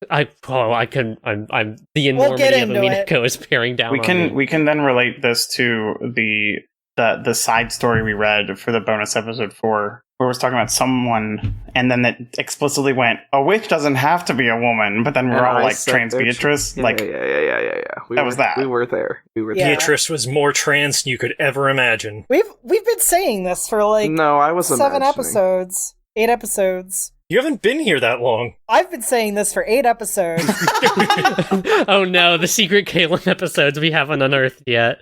I'm the enormity get of into Umineko is bearing down. We on can me. we can then relate this to the side story we read for the bonus episode 4, where it was talking about someone, and then it explicitly went, a witch doesn't have to be a woman, but then we're And all I like said trans they're Beatrice. Yeah, Like, yeah. Was that. We were there. Yeah. Beatrice was more trans than you could ever imagine. we've been saying this for like No, I was 7 imagining. episodes, 8 episodes. You haven't been here that long. I've been saying this for 8 episodes. Oh no, the secret Caelum episodes we haven't unearthed yet.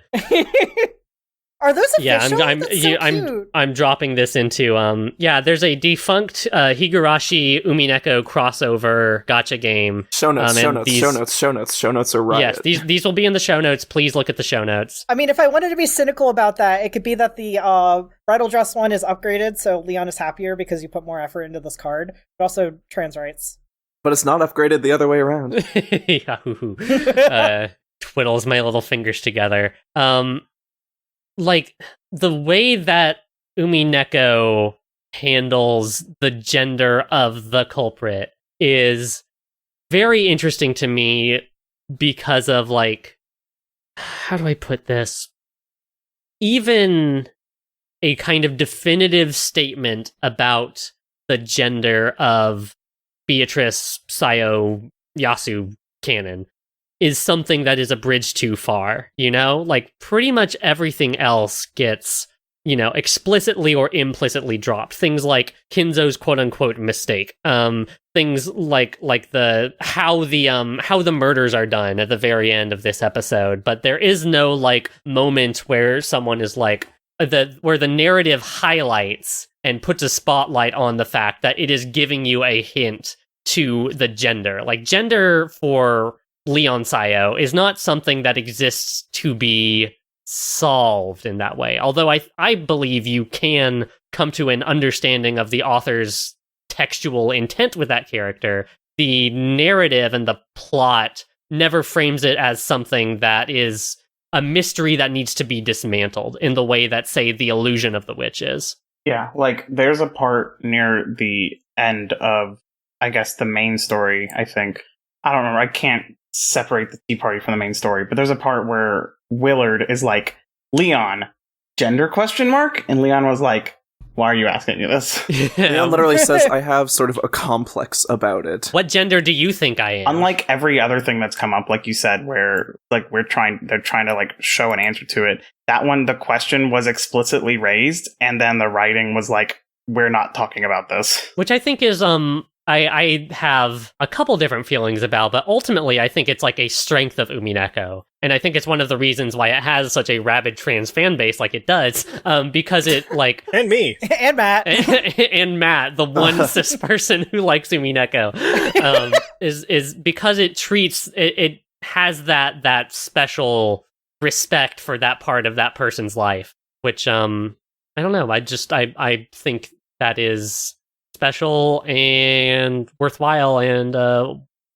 Are those official? Yeah, That's so cute. I'm dropping this into there's a defunct Higurashi Umineko crossover gacha game. Show notes. and these- Show notes are right. Yes, these will be in the show notes. Please look at the show notes. I mean, if I wanted to be cynical about that, it could be that the bridal dress one is upgraded, so Leon is happier because you put more effort into this card, but also trans rights. But it's not upgraded the other way around. Yahoo! Twiddles my little fingers together. Like the way that Umineko handles the gender of the culprit is very interesting to me because of like, how do I put this? Even a kind of definitive statement about the gender of Beatrice, Sayo, Yasu canon is something that is a bridge too far, you know? Like, pretty much everything else gets, you know, explicitly or implicitly dropped. Things like Kinzo's quote-unquote mistake. Things like how the murders are done at the very end of this episode. But there is no, like, moment where someone is like, where the narrative highlights and puts a spotlight on the fact that it is giving you a hint to the gender. Like, gender for Leon Sayo is not something that exists to be solved in that way. Although I believe you can come to an understanding of the author's textual intent with that character. The narrative and the plot never frames it as something that is a mystery that needs to be dismantled in the way that, say, the illusion of the witch is. yeah, like there's a part near the end of, I guess, the main story, I think. I don't remember. I can't separate the tea party from the main story, but there's a part where Willard is like, Leon, gender question mark? And Leon was like, why are you asking me this? Leon literally says, I have sort of a complex about it. What gender do you think I am? Unlike every other thing that's come up, like you said, where like they're trying to like show an answer to it. That one, the question was explicitly raised, and then the writing was like, we're not talking about this. Which I think is I have a couple different feelings about, but ultimately I think it's like a strength of Umineko. And I think it's one of the reasons why it has such a rabid trans fan base like it does, because it like... And me. And Matt. and Matt, the one cis person who likes Umineko, is because it treats... It has that special respect for that part of that person's life, which, I don't know, I think that is special and worthwhile, and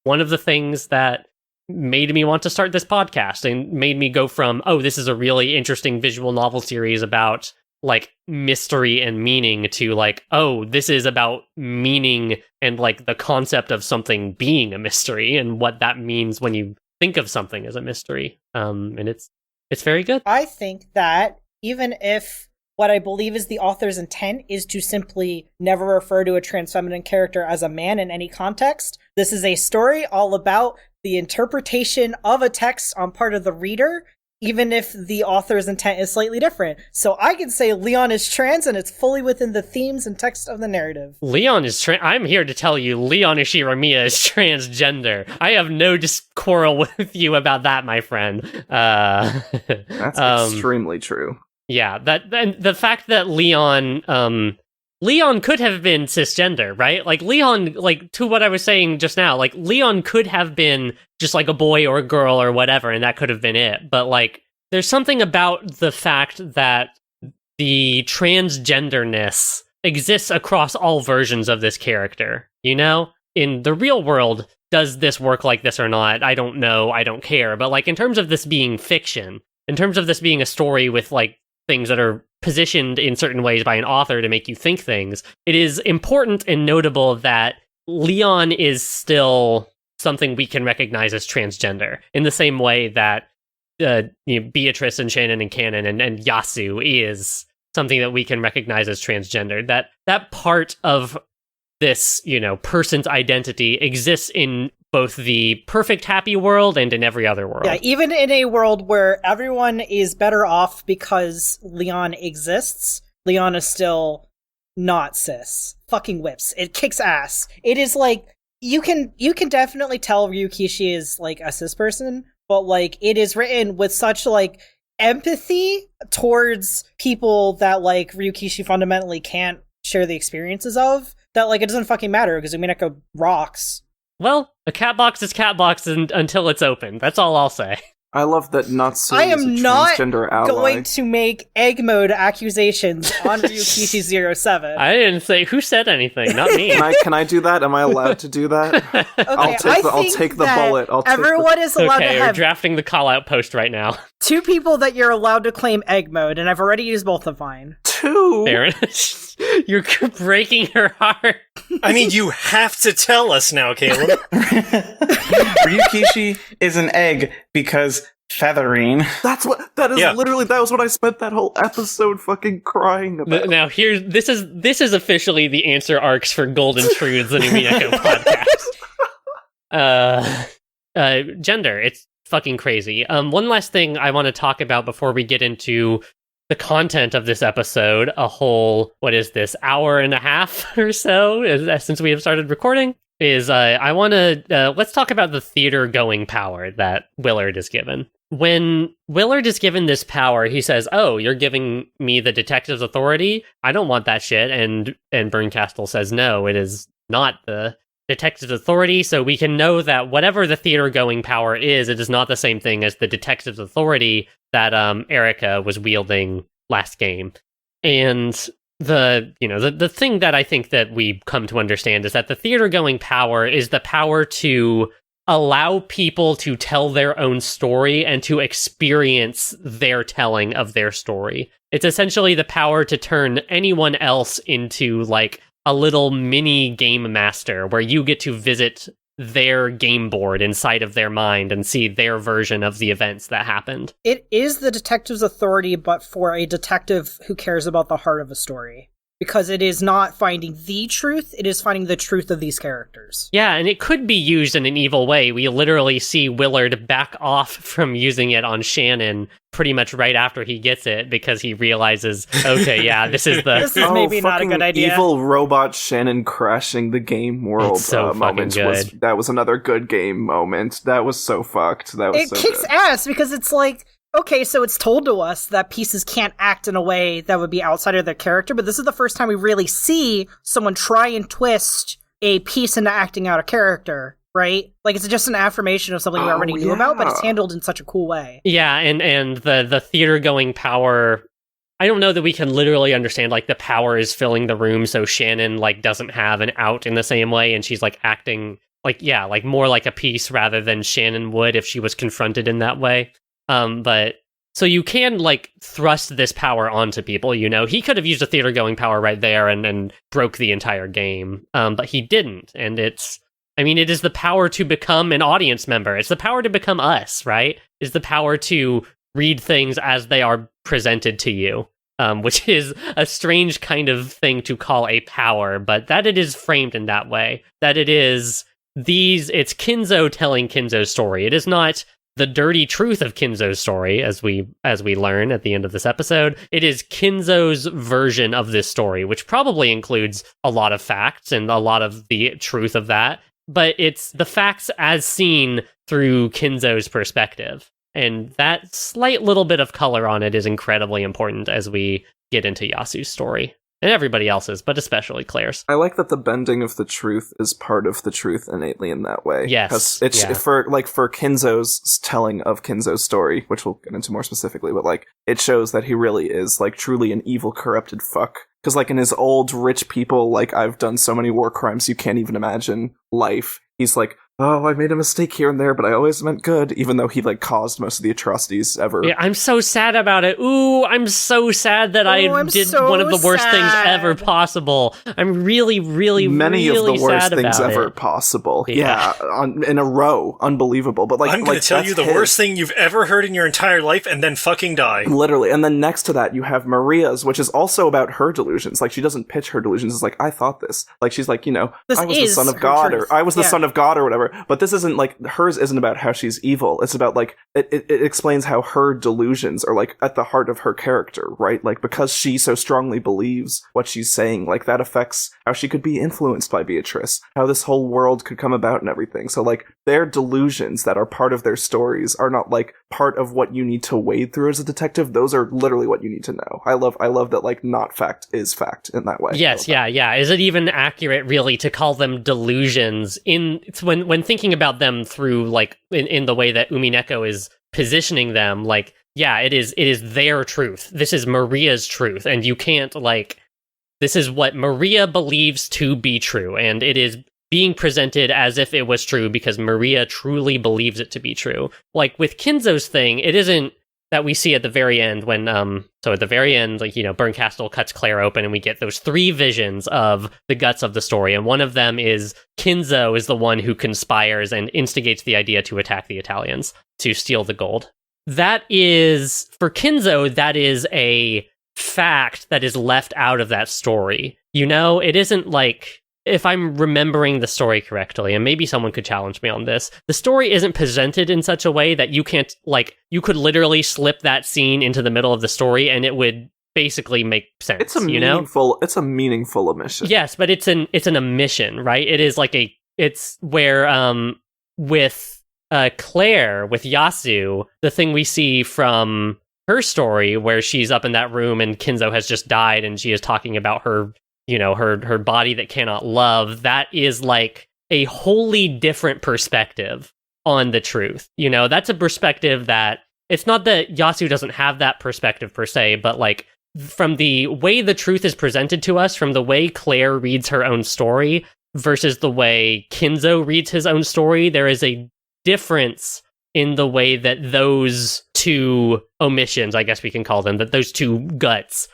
one of the things that made me want to start this podcast and made me go from, oh, this is a really interesting visual novel series about like mystery and meaning, to like, oh, this is about meaning and like the concept of something being a mystery and what that means when you think of something as a mystery. And it's very good. I think that even if what I believe is the author's intent is to simply never refer to a trans feminine character as a man in any context, this is a story all about the interpretation of a text on part of the reader, even if the author's intent is slightly different. So I can say Leon is trans and it's fully within the themes and text of the narrative. Leon is I'm here to tell you Leon Ishiramiya is transgender. I have no quarrel with you about that, my friend. That's extremely true. Yeah, and the fact that Leon Leon could have been cisgender, right? Like, Leon, like, to what I was saying just now, like, Leon could have been just, like, a boy or a girl or whatever, and that could have been it. But, like, there's something about the fact that the transgenderness exists across all versions of this character, you know? In the real world, does this work like this or not? I don't know, I don't care. But, like, in terms of this being fiction, in terms of this being a story with, like, things that are positioned in certain ways by an author to make you think things, it is important and notable that Leon is still something we can recognize as transgender, in the same way that Beatrice and Shannon and Canon and Yasu is something that we can recognize as transgender. That part of this, person's identity exists in both the perfect happy world and in every other world. Yeah, even in a world where everyone is better off because Leon exists, Leon is still not cis. Fucking whips. It kicks ass. It is like, you can definitely tell Ryukishi is like a cis person, but like it is written with such like empathy towards people that like Ryukishi fundamentally can't share the experiences of, that like it doesn't fucking matter because Umineko rocks. Well, a cat box is cat box until it's open. That's all I'll say. I love that Natsu I is a am not transgender ally. going to make egg mode accusations on Ryukishi 07. I didn't say who said anything, not me. Can I do that? Am I allowed to do that? I'll take the bullet. Everyone is allowed to we're have drafting the call-out post right now. 2 people that you're allowed to claim egg mode, and I've already used both of mine. 2? Aaron, you're breaking her heart. I mean, you have to tell us now, Caelum. Ryukishi is an egg because feathering. Literally, that was what I spent that whole episode fucking crying about. Now this is officially the answer arcs for Golden Truths and Umineko podcast. Gender, it's fucking crazy. One last thing I want to talk about before we get into the content of this episode, a whole, what is this, hour and a half or so since we have started recording, is I want to, let's talk about the theater-going power that Willard is given. When Willard is given this power, he says, oh, you're giving me the detective's authority? I don't want that shit. And Bernkastel says, no, it is not the detective's authority, so we can know that whatever the theater-going power is, it is not the same thing as the detective's authority that Erica was wielding last game. And the thing that I think that we come to understand is that the theater-going power is the power to allow people to tell their own story and to experience their telling of their story. It's essentially the power to turn anyone else into, like, a little mini game master where you get to visit their game board inside of their mind and see their version of the events that happened. It is the detective's authority, but for a detective who cares about the heart of a story. Because it is not finding the truth, it is finding the truth of these characters. Yeah, and it could be used in an evil way. We literally see Willard back off from using it on Shannon pretty much right after he gets it, because he realizes, okay, yeah, this is maybe not a good idea. Evil robot Shannon crashing the game world moment. That was another good game moment. That was so fucked. It kicks ass because it's like, okay, so it's told to us that pieces can't act in a way that would be outside of their character, but this is the first time we really see someone try and twist a piece into acting out a character, right? Like, it's just an affirmation of something we already knew about, but it's handled in such a cool way. Yeah, and the theater-going power, I don't know that we can literally understand, like, the power is filling the room, so Shannon, like, doesn't have an out in the same way, and she's, like, acting, like, yeah, like, more like a piece rather than Shannon would if she was confronted in that way. But so you can, like, thrust this power onto people, he could have used a theater going power right there and broke the entire game. But he didn't. And it is the power to become an audience member. It's the power to become us, right? It's the power to read things as they are presented to you, which is a strange kind of thing to call a power, but that it is framed in that way, that it's Kinzo telling Kinzo's story. It is not the dirty truth of Kinzo's story, as we learn at the end of this episode. It is Kinzo's version of this story, which probably includes a lot of facts and a lot of the truth of that, but it's the facts as seen through Kinzo's perspective. And that slight little bit of color on it is incredibly important as we get into Yasu's story. And everybody else's, but especially Claire's. I like that the bending of the truth is part of the truth innately in that way. Yes. It's for Kinzo's telling of Kinzo's story, which we'll get into more specifically, but like it shows that he really is like truly an evil, corrupted fuck. Because like in his old rich people, like I've done so many war crimes you can't even imagine life, he's like, oh, I made a mistake here and there, but I always meant good, even though he, like, caused most of the atrocities ever. Yeah, I'm so sad about it. Ooh, I'm so sad that I did one of the worst things ever possible. I'm really, really, Many really of the worst sad things about ever it. possible. Yeah, in a row. Unbelievable. But like, I'm going to tell you the his. worst thing you've ever heard in your entire life and then fucking die. Literally. And then next to that, you have Maria's, which is also about her delusions. Like, she doesn't pitch her delusions. It's like, I thought this. Like, she's like, I was the son of God, or I was the son of God, or whatever. But this isn't like, hers isn't about how she's evil. It's about like, it explains how her delusions are like at the heart of her character, right? Like, because she so strongly believes what she's saying, like that affects how she could be influenced by Beatrice, how this whole world could come about and everything. So like, their delusions that are part of their stories are not like part of what you need to wade through as a detective. Those are literally what you need to know. I love that like not fact is fact in that way. Yes, yeah. Is it even accurate really to call them delusions when thinking about them through like in the way that Umineko is positioning them? Like, yeah, it is their truth. This is Maria's truth, and you can't like, this is what Maria believes to be true, and it is being presented as if it was true because Maria truly believes it to be true. Like with Kinzo's thing, it isn't that we see at the very end when so at the very end, like, Bernkastel cuts Claire open and we get those 3 visions of the guts of the story, and one of them is Kinzo is the one who conspires and instigates the idea to attack the Italians to steal the gold. That is, for Kinzo, that is a fact that is left out of that story. It isn't like, if I'm remembering the story correctly, and maybe someone could challenge me on this, the story isn't presented in such a way that you can't, like, you could literally slip that scene into the middle of the story and it would basically make sense. It's a meaningful omission. Yes, but it's an omission, right? It is like it's where with Claire, with Yasu, the thing we see from her story where she's up in that room and Kinzo has just died and she is talking about her her body that cannot love, that is like a wholly different perspective on the truth. That's a perspective that, it's not that Yasu doesn't have that perspective per se, but like from the way the truth is presented to us, from the way Claire reads her own story versus the way Kinzo reads his own story, there is a difference in the way that those 2 omissions, I guess we can call them, that those 2 guts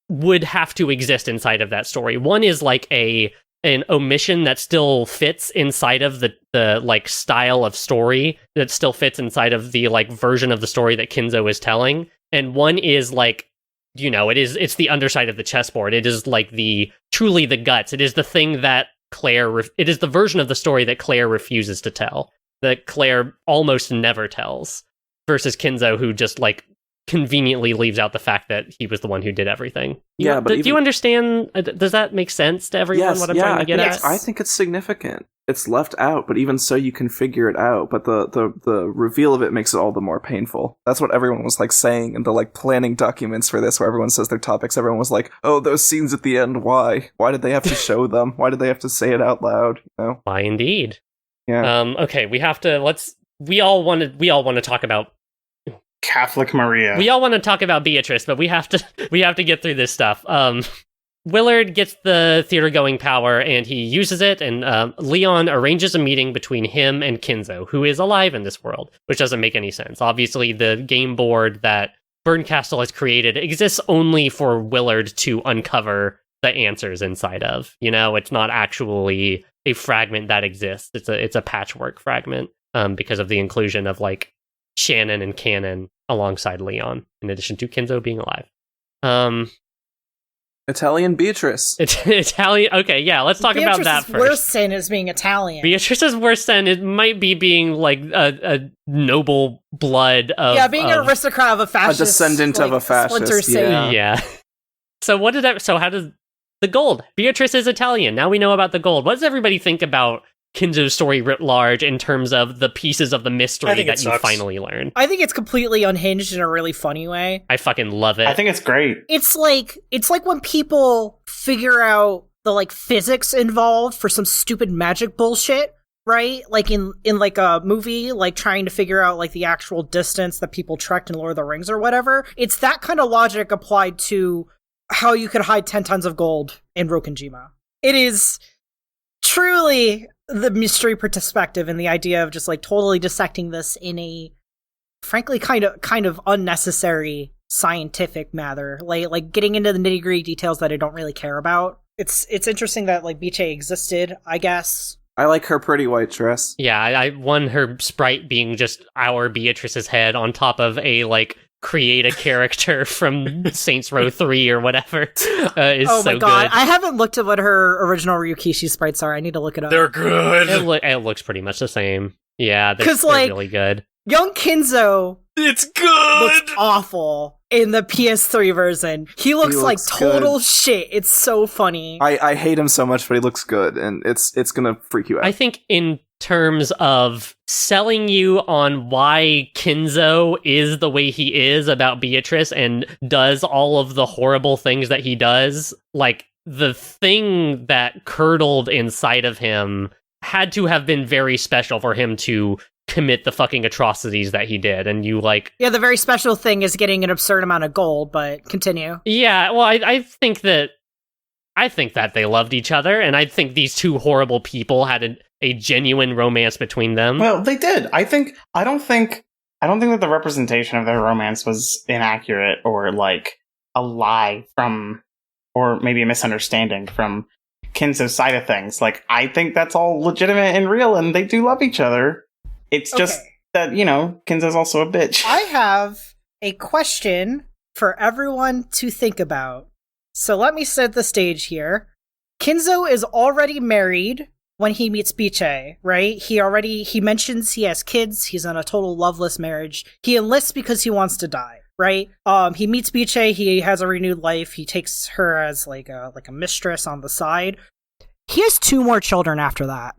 would have to exist inside of that story. One is like an omission that still fits inside of the like style of story, that still fits inside of the like version of the story that Kinzo is telling. And one is like, it's the underside of the chessboard. It is like truly the guts. It is the thing that it is the version of the story that Claire refuses to tell, that Claire almost never tells, versus Kinzo, who just like conveniently leaves out the fact that he was the one who did everything. Yeah, but do you understand? Does that make sense to everyone? Yes, what I'm trying to get at? I think it's significant. It's left out, but even so, you can figure it out. But the reveal of it makes it all the more painful. That's what everyone was like saying in the like planning documents for this, where everyone says their topics. Everyone was like, "Oh, those scenes at the end. Why? Why did they have to show them? Why did they have to say it out loud?" Why indeed? Yeah. Okay, we have to. We all want to talk about Catholic Maria. We all want to talk about Beatrice, but we have to get through this stuff. Willard gets the theater-going power, and he uses it, and Leon arranges a meeting between him and Kinzo, who is alive in this world, which doesn't make any sense. Obviously, the game board that Bernkastel has created exists only for Willard to uncover the answers inside of. It's not actually a fragment that exists. It's a patchwork fragment, because of the inclusion of, like, Shannon and Cannon alongside Leon, in addition to Kinzo being alive. Italian Beatrice. Italian. Okay, yeah, let's talk about that first. Beatrice's worst sin is being Italian. Beatrice's worst sin, it might be being like a noble blood of being an aristocrat of a fascist, a descendant of a fascist. Yeah. So how does the gold? Beatrice is Italian. Now we know about the gold. What does everybody think about Kinzo's story writ large in terms of the pieces of the mystery that you finally learn. I think it's completely unhinged in a really funny way. I fucking love it. I think it's great. It's like when people figure out the like physics involved for some stupid magic bullshit, right? Like in like a movie, like trying to figure out like the actual distance that people trekked in Lord of the Rings or whatever. It's that kind of logic applied to how you could hide 10 tons of gold in Rokenjima. It is truly the mystery perspective and the idea of just like totally dissecting this in a frankly kind of unnecessary scientific matter, like getting into the nitty-gritty details that I don't really care about. It's interesting that like Biche existed, I guess. I like her pretty white dress. Yeah, I won her sprite being just our Beatrice's head on top of a like create a character from Saints Row 3 or whatever is oh my so god, good. I haven't looked at what her original Ryukishi sprites are. I need to look it up. They're good. It looks pretty much the same. Yeah, they're like, really good. Young Kinzo It's good. looks awful in the PS3 version. He looks like total shit. It's so funny. I hate him so much, but he looks good, and it's gonna freak you out. I think in terms of selling you on why Kinzo is the way he is about Beatrice and does all of the horrible things that he does, like the thing that curdled inside of him had to have been very special for him to commit the fucking atrocities that he did. And you like... Yeah, the very special thing is getting an absurd amount of gold, but continue. Yeah, well, I think that they loved each other, and I think these two horrible people had a genuine romance between them. Well, they did. I don't think that the representation of their romance was inaccurate or like a lie from, or maybe a misunderstanding from Kinzo's side of things. Like, I think that's all legitimate and real, and they do love each other. It's just that, you know, Kinzo's also a bitch. I have a question for everyone to think about. So let me set the stage here. Kinzo is already married when he meets Biche, right? He mentions he has kids. He's in a total loveless marriage. He enlists because he wants to die, right? He meets Biche. He has a renewed life. He takes her as like a mistress on the side. He has 2 more children after that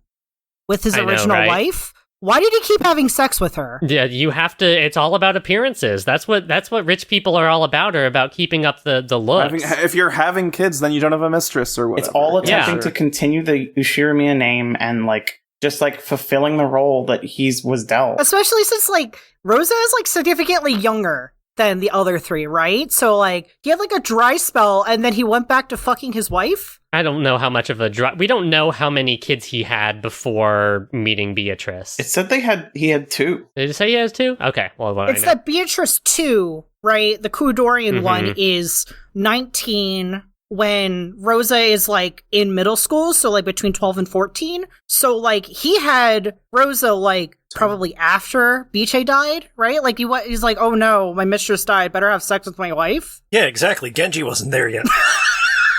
with his original wife. Why did he keep having sex with her? Yeah, you have to. It's all about appearances. That's what rich people are all about, or about keeping up the looks. If you're having kids, then you don't have a mistress or whatever. It's all attempting to continue the Ushirimiya name and like just like fulfilling the role that was dealt. Especially since like Rosa is like significantly younger than the other 3, right? So like he had like a dry spell, and then he went back to fucking his wife. I don't know how much of a we don't know how many kids he had before meeting Beatrice. It said he had 2. Did it say he has 2? Okay, well, it's that Beatrice 2, right? The Kudorian one is 19 when Rosa is like in middle school, so like between 12 and 14. So like he had Rosa like probably after Biche died, right? Like he's like, oh no, my mistress died, better have sex with my wife. Yeah, exactly. Genji wasn't there yet.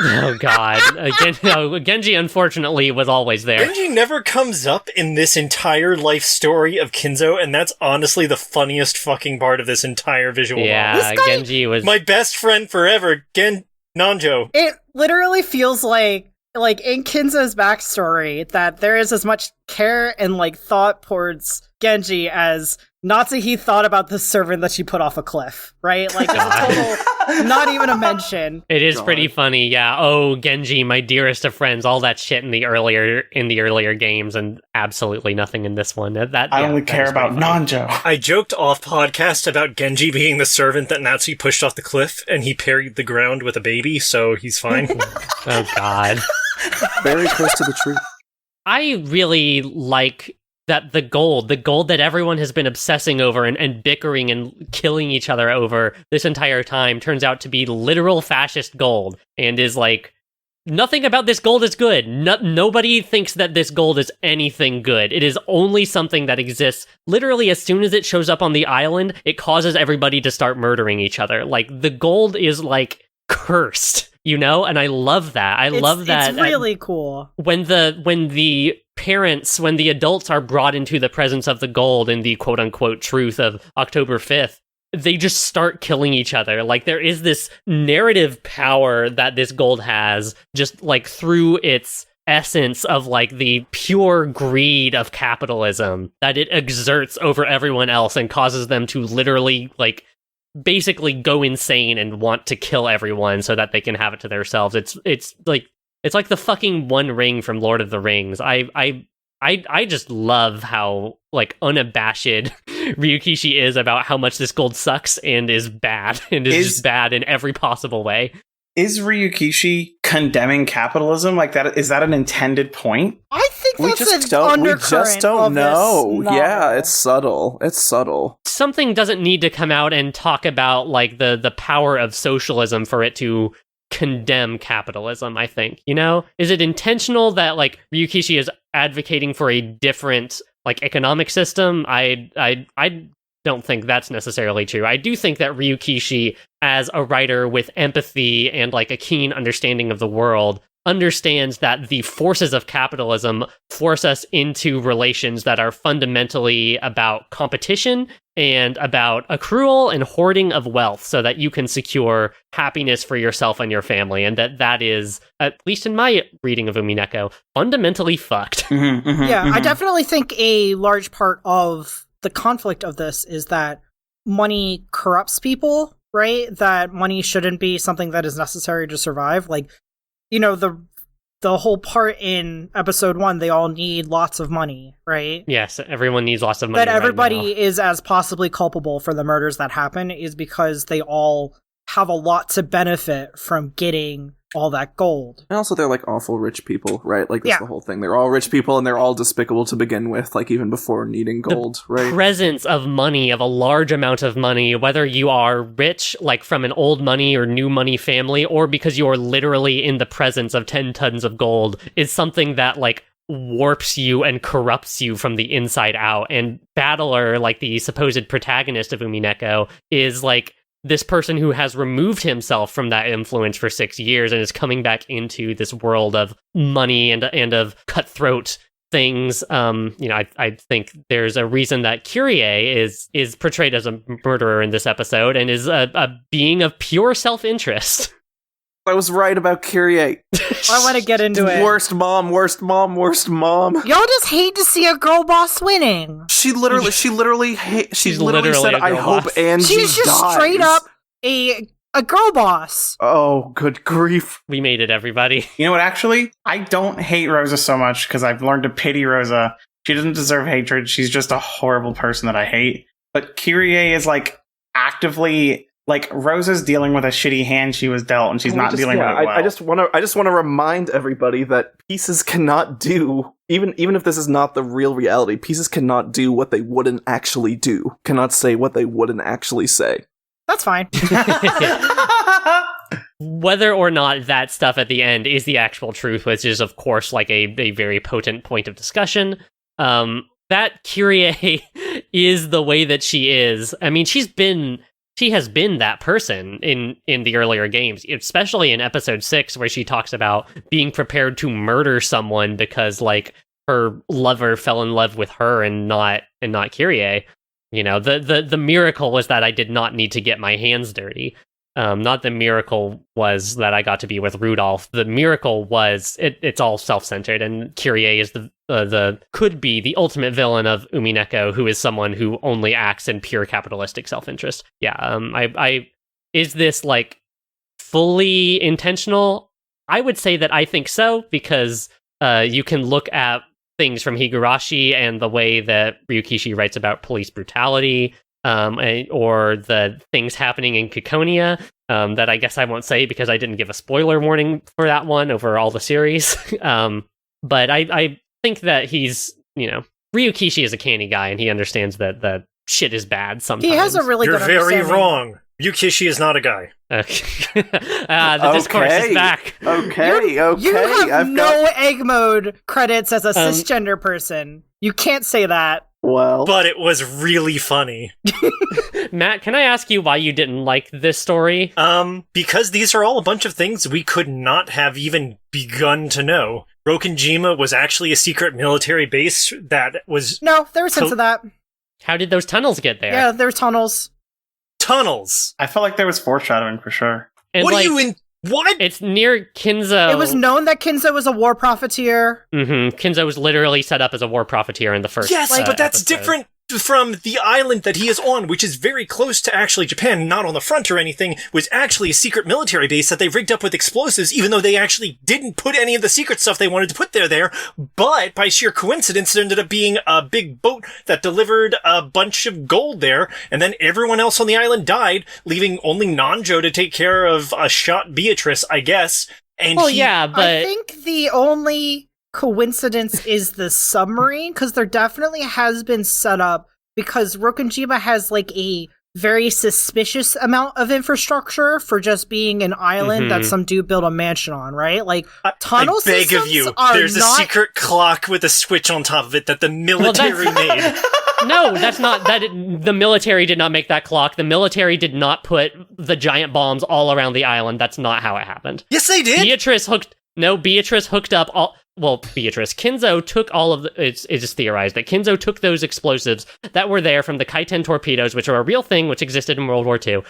Oh god. Genji unfortunately was always there. Genji never comes up in this entire life story of Kinzo, and that's honestly the funniest fucking part of this entire visual novel. Yeah, Genji was... My best friend forever, Nanjo. It literally feels like in Kinzo's backstory that there is as much care and like thought towards Genji as Natsuhi thought about the servant that she put off a cliff, right? Like it's a total, not even a mention. It is pretty funny, yeah. Oh, Genji, my dearest of friends, all that shit in the earlier games, and absolutely nothing in this one. I only care about Nanjo. I joked off podcast about Genji being the servant that Natsuhi pushed off the cliff, and he parried the ground with a baby, so he's fine. Oh god. Very close to the truth. I really like that the gold that everyone has been obsessing over and bickering and killing each other over this entire time turns out to be literal fascist gold, and is like, nothing about this gold is good. Nobody thinks that this gold is anything good. It is only something that exists. Literally, as soon as it shows up on the island, it causes everybody to start murdering each other. Like, the gold is, like, cursed, you know? And I love that. I love that. It's really cool. When the adults are brought into the presence of the gold in the quote-unquote truth of October 5th, they just start killing each other. Like, there is this narrative power that this gold has, just like through its essence of like the pure greed of capitalism that it exerts over everyone else and causes them to literally like basically go insane and want to kill everyone so that they can have it to themselves. It's like the fucking One Ring from Lord of the Rings. I just love how like unabashed Ryukishi is about how much this gold sucks and is bad and is just bad in every possible way. Is Ryukishi condemning capitalism like that? Is that an intended point? I think We that's just an don't undercurrent know. of this novel. Yeah, it's subtle. It's subtle. Something doesn't need to come out and talk about like the power of socialism for it to condemn capitalism, I think. You know? Is it intentional that like Ryukishi is advocating for a different like economic system? I don't think that's necessarily true. I do think that Ryukishi, as a writer with empathy and like a keen understanding of the world, understands that the forces of capitalism force us into relations that are fundamentally about competition and about accrual and hoarding of wealth so that you can secure happiness for yourself and your family. And that is, at least in my reading of Umineko, fundamentally fucked. I definitely think a large part of the conflict of this is that money corrupts people, right? That money shouldn't be something that is necessary to survive. Like, you know, the whole part in episode 1, they all need lots of money, right? Yes, everyone needs lots of money. That everybody right now. is as possibly culpable for the murders that happen is because they all have a lot to benefit from getting all that gold. And also, they're like awful rich people, right? Like, that's the whole thing. They're all rich people and they're all despicable to begin with, like, even before needing gold, right? Presence of money, of a large amount of money, whether you are rich, like from an old money or new money family, or because you're literally in the presence of 10 tons of gold, is something that, like, warps you and corrupts you from the inside out. And Battler, like the supposed protagonist of Umineko, is, like, this person who has removed himself from that influence for 6 years and is coming back into this world of money and of cutthroat things. I think there's a reason that Kyrie is portrayed as a murderer in this episode and is a being of pure self-interest. I was right about Kyrie. I want to get into it. Worst mom. Y'all just hate to see a girl boss winning. She literally said, "I hope Angie She's just dies." straight up a girl boss. Oh, good grief. We made it, everybody. You know what, actually? I don't hate Rosa so much because I've learned to pity Rosa. She doesn't deserve hatred. She's just a horrible person that I hate. But Kyrie is, like, actively... Like, Rosa's dealing with a shitty hand she was dealt, and she's not dealing with it well. I just want to remind everybody that pieces cannot do, even if this is not the real reality, pieces cannot do what they wouldn't actually do. Cannot say what they wouldn't actually say. That's fine. Whether or not that stuff at the end is the actual truth, which is, of course, like a very potent point of discussion. That Kyrie is the way that she is. I mean, she has been that person in the earlier games, especially in episode 6, where she talks about being prepared to murder someone because, like, her lover fell in love with her and not Kyrie. You know, the miracle was that I did not need to get my hands dirty. Not the miracle was that I got to be with Rudolph. The miracle was it's all self-centered, and Kyrie is the could be the ultimate villain of Umineko, who is someone who only acts in pure capitalistic self-interest. Yeah, is this like fully intentional? I would say that I think so, because you can look at things from Higurashi and the way that Ryukishi writes about police brutality, or the things happening in Kikonia, that I guess I won't say because I didn't give a spoiler warning for that one over all the series. But I think that he's, Ryukishi is a canny guy, and he understands that shit is bad sometimes. He has a really You're good very understanding. wrong. Ryukishi is not a guy. The discourse is back. Okay. You have no egg mode credits as a cisgender person. You can't say that. Well, But it was really funny. Matt, can I ask you why you didn't like this story? Because these are all a bunch of things we could not have even begun to know. Rokenjima was actually a secret military base that was... No, there was hints of that. How did those tunnels get there? Yeah, there were tunnels. Tunnels! I felt like there was foreshadowing for sure. And What like, do you What? It's near Kinzo. It was known that Kinzo was a war profiteer. Kinzo was literally set up as a war profiteer in the first. Yes, but that's episode. different from the island that he is on, which is very close to actually Japan, not on the front or anything, was actually a secret military base that they rigged up with explosives, even though they actually didn't put any of the secret stuff they wanted to put there. But by sheer coincidence, it ended up being a big boat that delivered a bunch of gold there, and then everyone else on the island died, leaving only Nanjo to take care of a shot Beatrice, I guess. And but I think the only coincidence is the submarine, because there definitely has been set up, because Rokkenjima has like a very suspicious amount of infrastructure for just being an island that some dude built a mansion on, right? Like tunnel I beg of you, there's a secret clock with a switch on top of it that the military made. No, that's not that. The military did not make that clock. The military did not put the giant bombs all around the island. That's not how it happened. Yes, they did. Beatrice hooked up all. Well, Kinzo took all of the. It's just theorized that Kinzo took those explosives that were there from the Kaiten torpedoes, which are a real thing, which existed in World War II,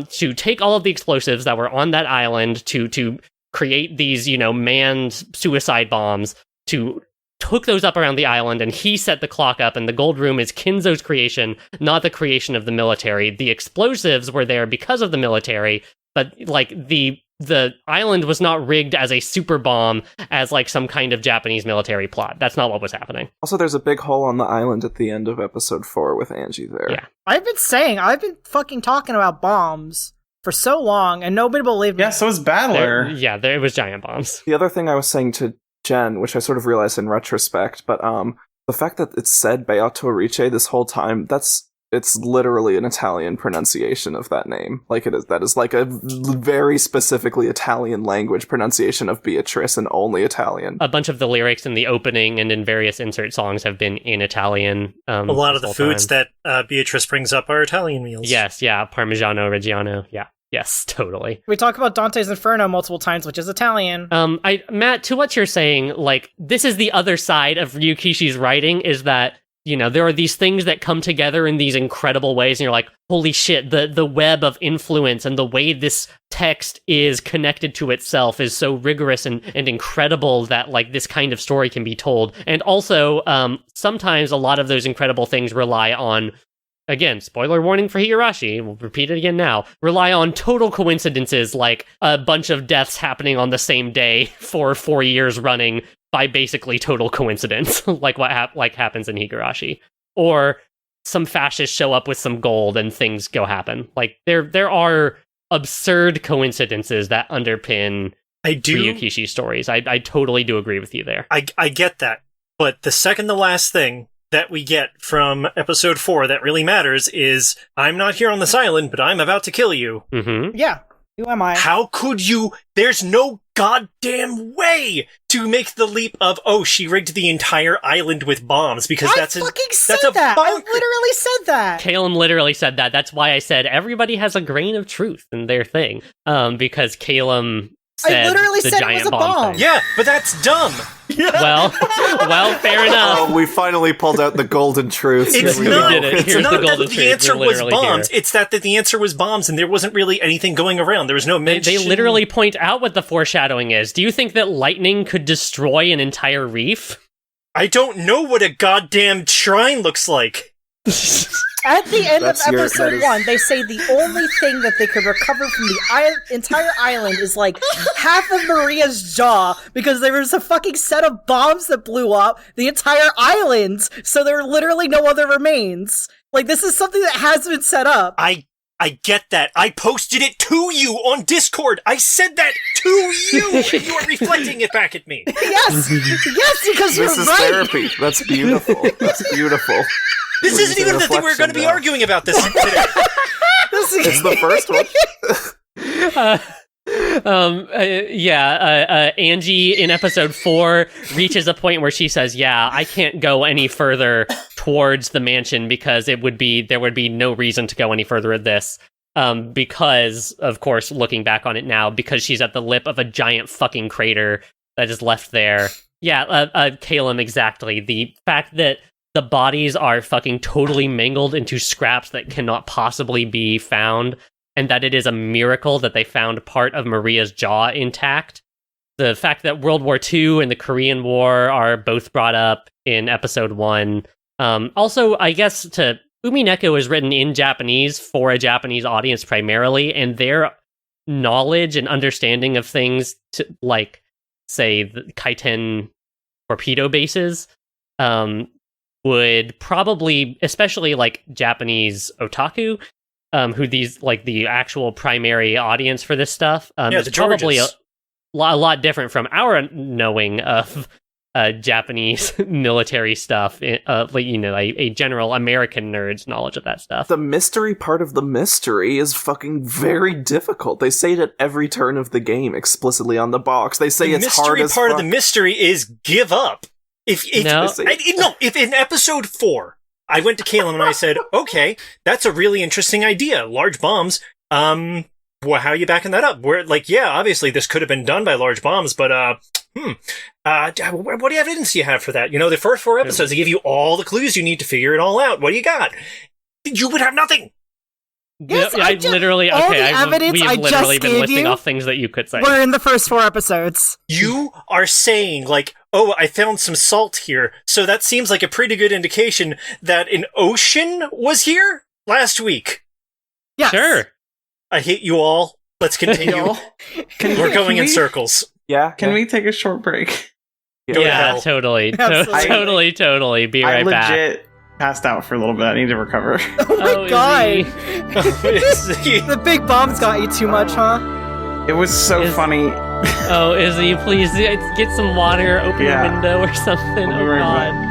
to take all of the explosives that were on that island to create these, manned suicide bombs, to took those up around the island, and he set the clock up, and the gold room is Kinzo's creation, not the creation of the military. The explosives were there because of the military, but like the island was not rigged as a super bomb as like some kind of Japanese military plot. That's not what was happening. Also, there's a big hole on the island at the end of episode 4 with Angie there. Yeah. I've been fucking talking about bombs for so long, and nobody believed me. Yeah, so is Battler. There was giant bombs. The other thing I was saying to Jen, which I sort of realized in retrospect, but the fact that it said Beato Riche this whole time, it's literally an Italian pronunciation of that name. Like that is like a very specifically Italian language pronunciation of Beatrice, and only Italian. A bunch of the lyrics in the opening and in various insert songs have been in Italian. A lot of the foods that Beatrice brings up are Italian meals. Yes, yeah, Parmigiano Reggiano, yeah. Yes, totally. We talk about Dante's Inferno multiple times, which is Italian. Matt, to what you're saying, like, this is the other side of Ryukishi's writing, is that, there are these things that come together in these incredible ways, and you're like, holy shit, the web of influence and the way this text is connected to itself is so rigorous and incredible that, like, this kind of story can be told. And also, sometimes a lot of those incredible things rely on, again, spoiler warning for Higurashi, we'll repeat it again now, rely on total coincidences, like a bunch of deaths happening on the same day for 4 years running by basically total coincidence, like what happens in Higurashi. Or some fascists show up with some gold and things go happen. Like, there are absurd coincidences that underpin Ryukishi's stories. I totally do agree with you there. I get that. But the second to last thing that we get from episode 4 that really matters is, I'm not here on this island, but I'm about to kill you. Mm-hmm. Yeah. Who am I? How could you? There's no goddamn way to make the leap of, she rigged the entire island with bombs, because I literally said that. Caelum literally said that. That's why I said everybody has a grain of truth in their thing. Because Caelum said I literally the said giant it was a bomb bomb. thing. Yeah, but that's dumb. Well, fair enough. Oh, we finally pulled out the golden truth. It's we not, did it. it's Here's not the that golden the truth. answer We're was literally bombs. here. It's that the answer was bombs, and there wasn't really anything going around. There was no mention. They literally point out what the foreshadowing is. Do you think that lightning could destroy an entire reef? I don't know what a goddamn shrine looks like. At the end of That episode is- 1, they say the only thing that they could recover from the entire island is like half of Maria's jaw, because there was a fucking set of bombs that blew up the entire island, so there are literally no other remains. Like, this is something that has been set up. I get that. I posted it to you on Discord. I said that to you, and you are reflecting it back at me. Yes, because you're This is right. therapy. That's beautiful. That's beautiful. This isn't even the thing we're going to be reflection, arguing about this today. It's the first one. Angie in episode 4 reaches a point where she says, I can't go any further towards the mansion because there would be no reason to go any further at this. Because, of course, looking back on it now, because she's at the lip of a giant fucking crater that is left there. Caelum, exactly. The fact that the bodies are fucking totally mangled into scraps that cannot possibly be found, and that it is a miracle that they found part of Maria's jaw intact. The fact that World War II and the Korean War are both brought up in episode 1. Also, I guess Umineko is written in Japanese for a Japanese audience primarily, and their knowledge and understanding of things, like, say, the Kaiten torpedo bases, would probably, especially like Japanese otaku, who these like the actual primary audience for this stuff, is probably a lot different from our knowing of Japanese military stuff, a general American nerd's knowledge of that stuff. The mystery part of the mystery is fucking very difficult. They say it at every turn of the game explicitly on the box. They say it's hard as fuck. The mystery part of the mystery is give up. If in episode 4, I went to Caelum and I said, okay, that's a really interesting idea. Large bombs. Well, how are you backing that up? We're like, yeah, obviously this could have been done by large bombs, but, what evidence do you have for that? The first 4 episodes, they give you all the clues you need to figure it all out. What do you got? You would have nothing. Yes, we've literally been listing off things that you could say. We're in the first 4 episodes. You are saying, like, oh, I found some salt here, so that seems like a pretty good indication that an ocean was here last week. Yes. Sure. I hate you all. Let's continue. We're going in circles. Yeah. Can we take a short break? Yeah, totally. Totally. Be right back. I legit passed out for a little bit. I need to recover. Oh my god. The big bombs got you too much, huh? It was so funny. Oh, Izzy, please get some water, open a window or something. Oh god.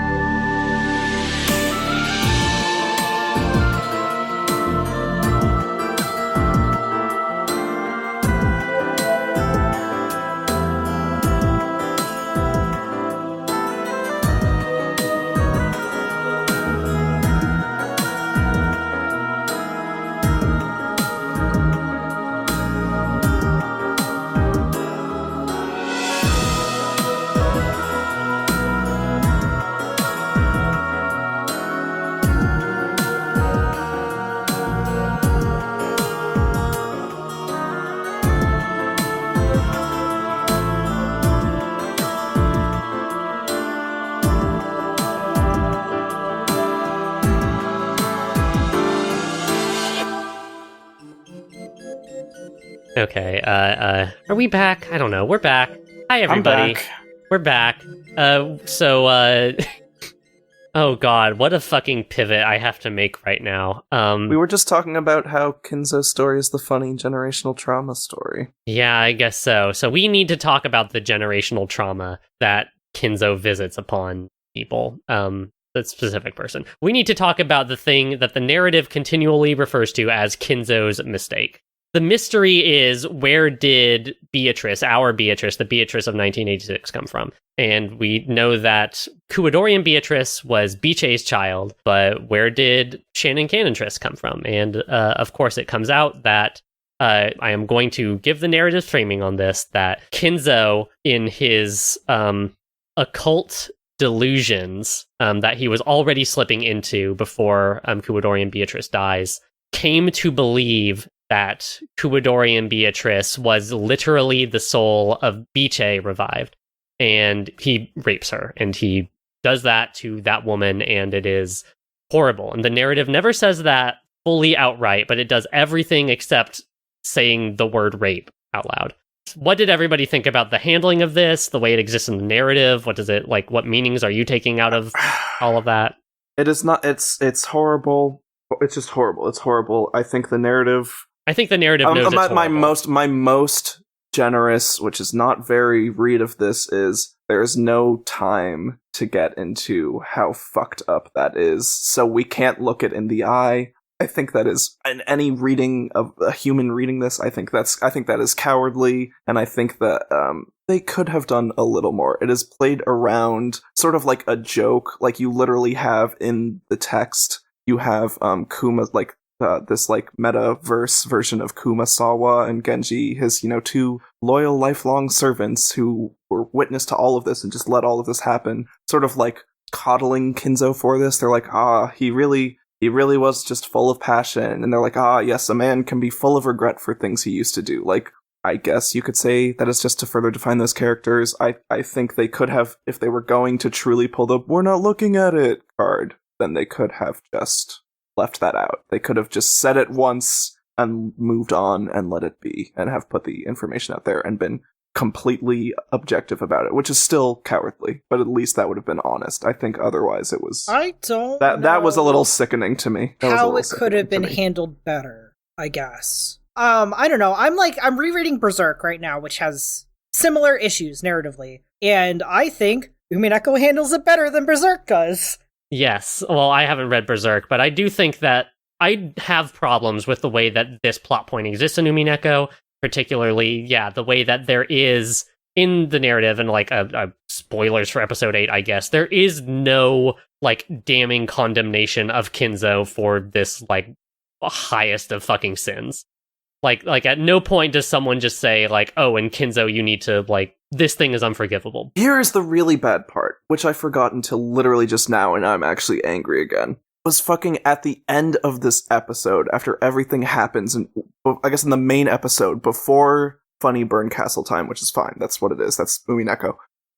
Okay, are we back? I don't know. We're back. Hi, everybody. I'm back. We're back. Oh god, what a fucking pivot I have to make right now. We were just talking about how Kinzo's story is the funny generational trauma story. Yeah, I guess so. So we need to talk about the generational trauma that Kinzo visits upon people. That specific person. We need to talk about the thing that the narrative continually refers to as Kinzo's mistake. The mystery is, where did Beatrice, our Beatrice, the Beatrice of 1986, come from? And we know that Kuwadorian Beatrice was Biche's child, but where did Shannon Canontress come from? And of course, it comes out that I am going to give the narrative framing on this, that Kinzo, in his occult delusions that he was already slipping into before Kuwadorian Beatrice dies, came to believe that Kuwadorian Beatrice was literally the soul of Biche revived, and he rapes her, and he does that to that woman, and it is horrible. And the narrative never says that fully outright, but it does everything except saying the word rape out loud. What did everybody think about the handling of this, the way it exists in the narrative? What does it, like, what meanings are you taking out of all of that? It is not, it's horrible. It's just horrible. It's horrible. I think the narrative knows it's horrible. My most generous, which is not very read of this, is there is no time to get into how fucked up that is, so we can't look it in the eye. I think that is, in any reading of a human reading this, I think that is cowardly, and I think that they could have done a little more. It is played around sort of like a joke, like you literally have in the text. You have Kuma, like this like metaverse version of Kumasawa and Genji, his, two loyal lifelong servants who were witness to all of this and just let all of this happen, sort of like coddling Kinzo for this. They're like, he really he really was just full of passion. And they're like, yes, a man can be full of regret for things he used to do. Like, I guess you could say that is just to further define those characters. I think they could have, if they were going to truly pull the "we're not looking at it" card, then they could have just left that out. They could have just said it once and moved on and let it be, and have put the information out there and been completely objective about it, which is still cowardly, but at least that would have been honest. I think otherwise it was... I don't that was a little sickening to me. How it could have been handled better, I guess. I don't know. I'm rereading Berserk right now, which has similar issues narratively, and I think Umineko handles it better than Berserk does. Yes. Well, I haven't read Berserk, but I do think that I have problems with the way that this plot point exists in Umineko, particularly, the way that there is in the narrative, and like spoilers for episode 8, I guess, there is no like damning condemnation of Kinzo for this like highest of fucking sins. Like at no point does someone just say like, oh, and Kinzo, you need to like, this thing is unforgivable. Here's the really bad part, which I forgot until literally just now, and I'm actually angry again. Was fucking at the end of this episode, after everything happens, and I guess in the main episode, before funny burn castle time, which is fine, that's what it is, that's Umineko.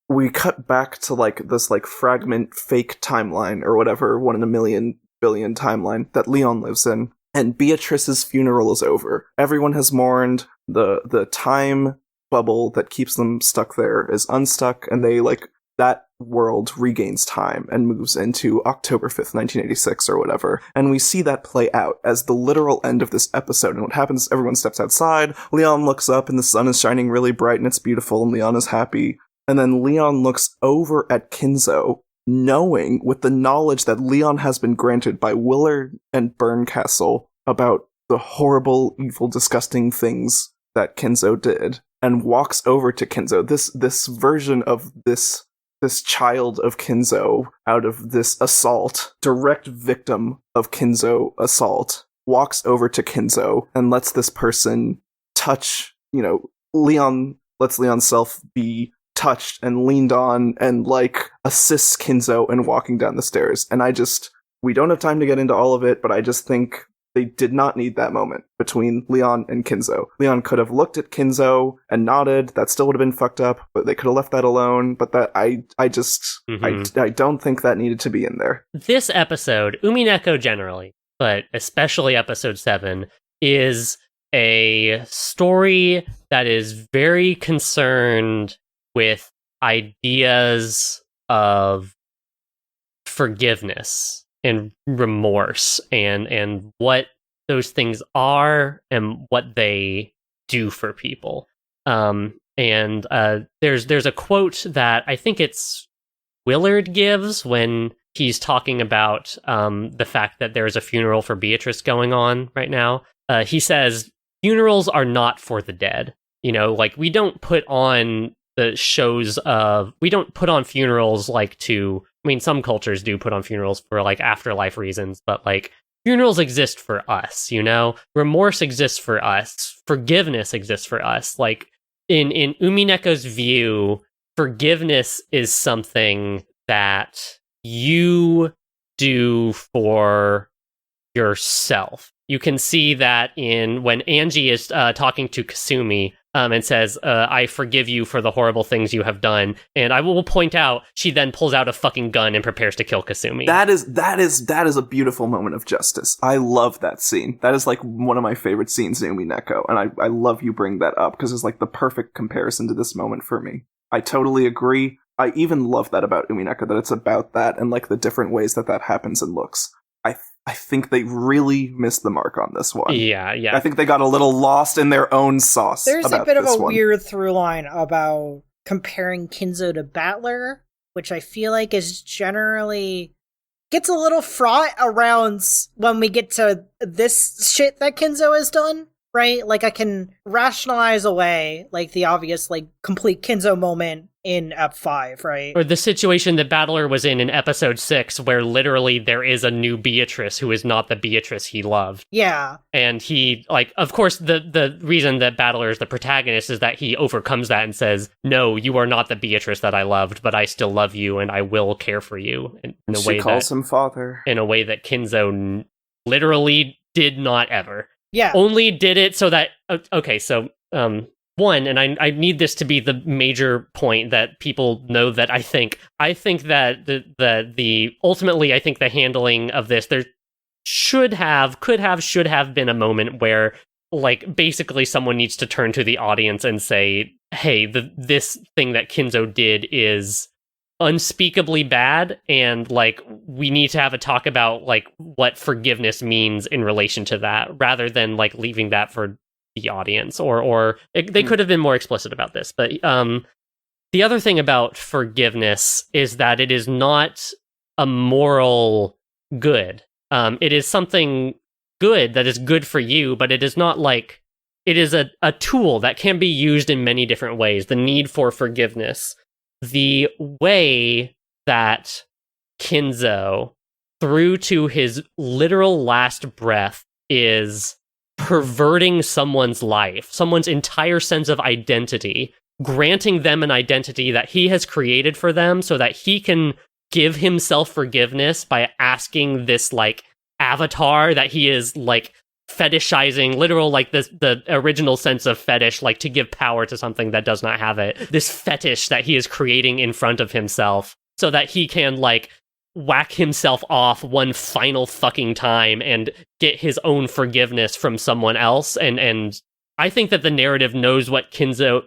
We cut back to like this like fragment fake timeline, or whatever, 1 in a million billion timeline that Leon lives in, and Beatrice's funeral is over. Everyone has mourned, the time bubble that keeps them stuck there is unstuck, and they like, that world regains time and moves into October 5th, 1986 or whatever. And we see that play out as the literal end of this episode. And what happens, everyone steps outside, Leon looks up and the sun is shining really bright and it's beautiful and Leon is happy. And then Leon looks over at Kinzo, knowing, with the knowledge that Leon has been granted by Willard and Burncastle about the horrible, evil, disgusting things that Kinzo did, and walks over to Kinzo. This version of this child of Kinzo out of this assault, direct victim of Kinzo assault, walks over to Kinzo and lets this person touch, Leon lets Leon's self be touched and leaned on and like assists Kinzo in walking down the stairs. And we don't have time to get into all of it, but I just think they did not need that moment between Leon and Kinzo. Leon could have looked at Kinzo and nodded. That still would have been fucked up, but they could have left that alone. But that I don't think that needed to be in there. This episode, Umineko generally, but especially episode 7, is a story that is very concerned with ideas of forgiveness and remorse and what those things are and what they do for people. And there's a quote that I think it's Willard gives when he's talking about the fact that there's a funeral for Beatrice going on right now. He says, funerals are not for the dead. Like we don't put on the shows of, we don't put on funerals like to, I mean, some cultures do put on funerals for like afterlife reasons, but like funerals exist for us, remorse exists for us, forgiveness exists for us. Like in Umineko's view, forgiveness is something that you do for yourself. You can see that when Angie is talking to Kasumi and says, I forgive you for the horrible things you have done. And I will point out, she then pulls out a fucking gun and prepares to kill Kasumi. That is a beautiful moment of justice. I love that scene. That is like one of my favorite scenes in Umineko. And I love you bring that up because it's like the perfect comparison to this moment for me. I totally agree. I even love that about Umineko, that it's about that and like the different ways that happens and looks. I think they really missed the mark on this one. Yeah. I think they got a little lost in their own sauce. There's a bit of a weird through line about comparing Kinzo to Battler, which I feel like is generally gets a little fraught around when we get to this shit that Kinzo has done, right? Like I can rationalize away like the obvious like complete Kinzo moment in Ep 5, right? Or the situation that Battler was in episode 6, where literally there is a new Beatrice who is not the Beatrice he loved. Yeah. And he, like, of course, the reason that Battler is the protagonist is that he overcomes that and says, no, you are not the Beatrice that I loved, but I still love you and I will care for you. In a She way calls that, him father. in a way that Kinzo literally did not ever. Yeah. Only did it so that, okay, so, one, and I need this to be the major point that people know that I think that the ultimately, I think the handling of this, there should have been a moment where, like, basically someone needs to turn to the audience and say, hey, this thing that Kinzo did is unspeakably bad, and, like, we need to have a talk about, like, what forgiveness means in relation to that, rather than, like, leaving that for the audience, or they could have been more explicit about this. But the other thing about forgiveness is that it is not a moral good. It is something good that is good for you, but it is not like, it is a tool that can be used in many different ways. The need for forgiveness. The way that Kinzo, through to his literal last breath, is perverting someone's life, someone's entire sense of identity, granting them an identity that he has created for them so that he can give himself forgiveness by asking this, like, avatar that he is, like, fetishizing, literal, like, the original sense of fetish, like, to give power to something that does not have it. This fetish that he is creating in front of himself so that he can, like, whack himself off one final fucking time and get his own forgiveness from someone else. And I think that the narrative knows what Kinzo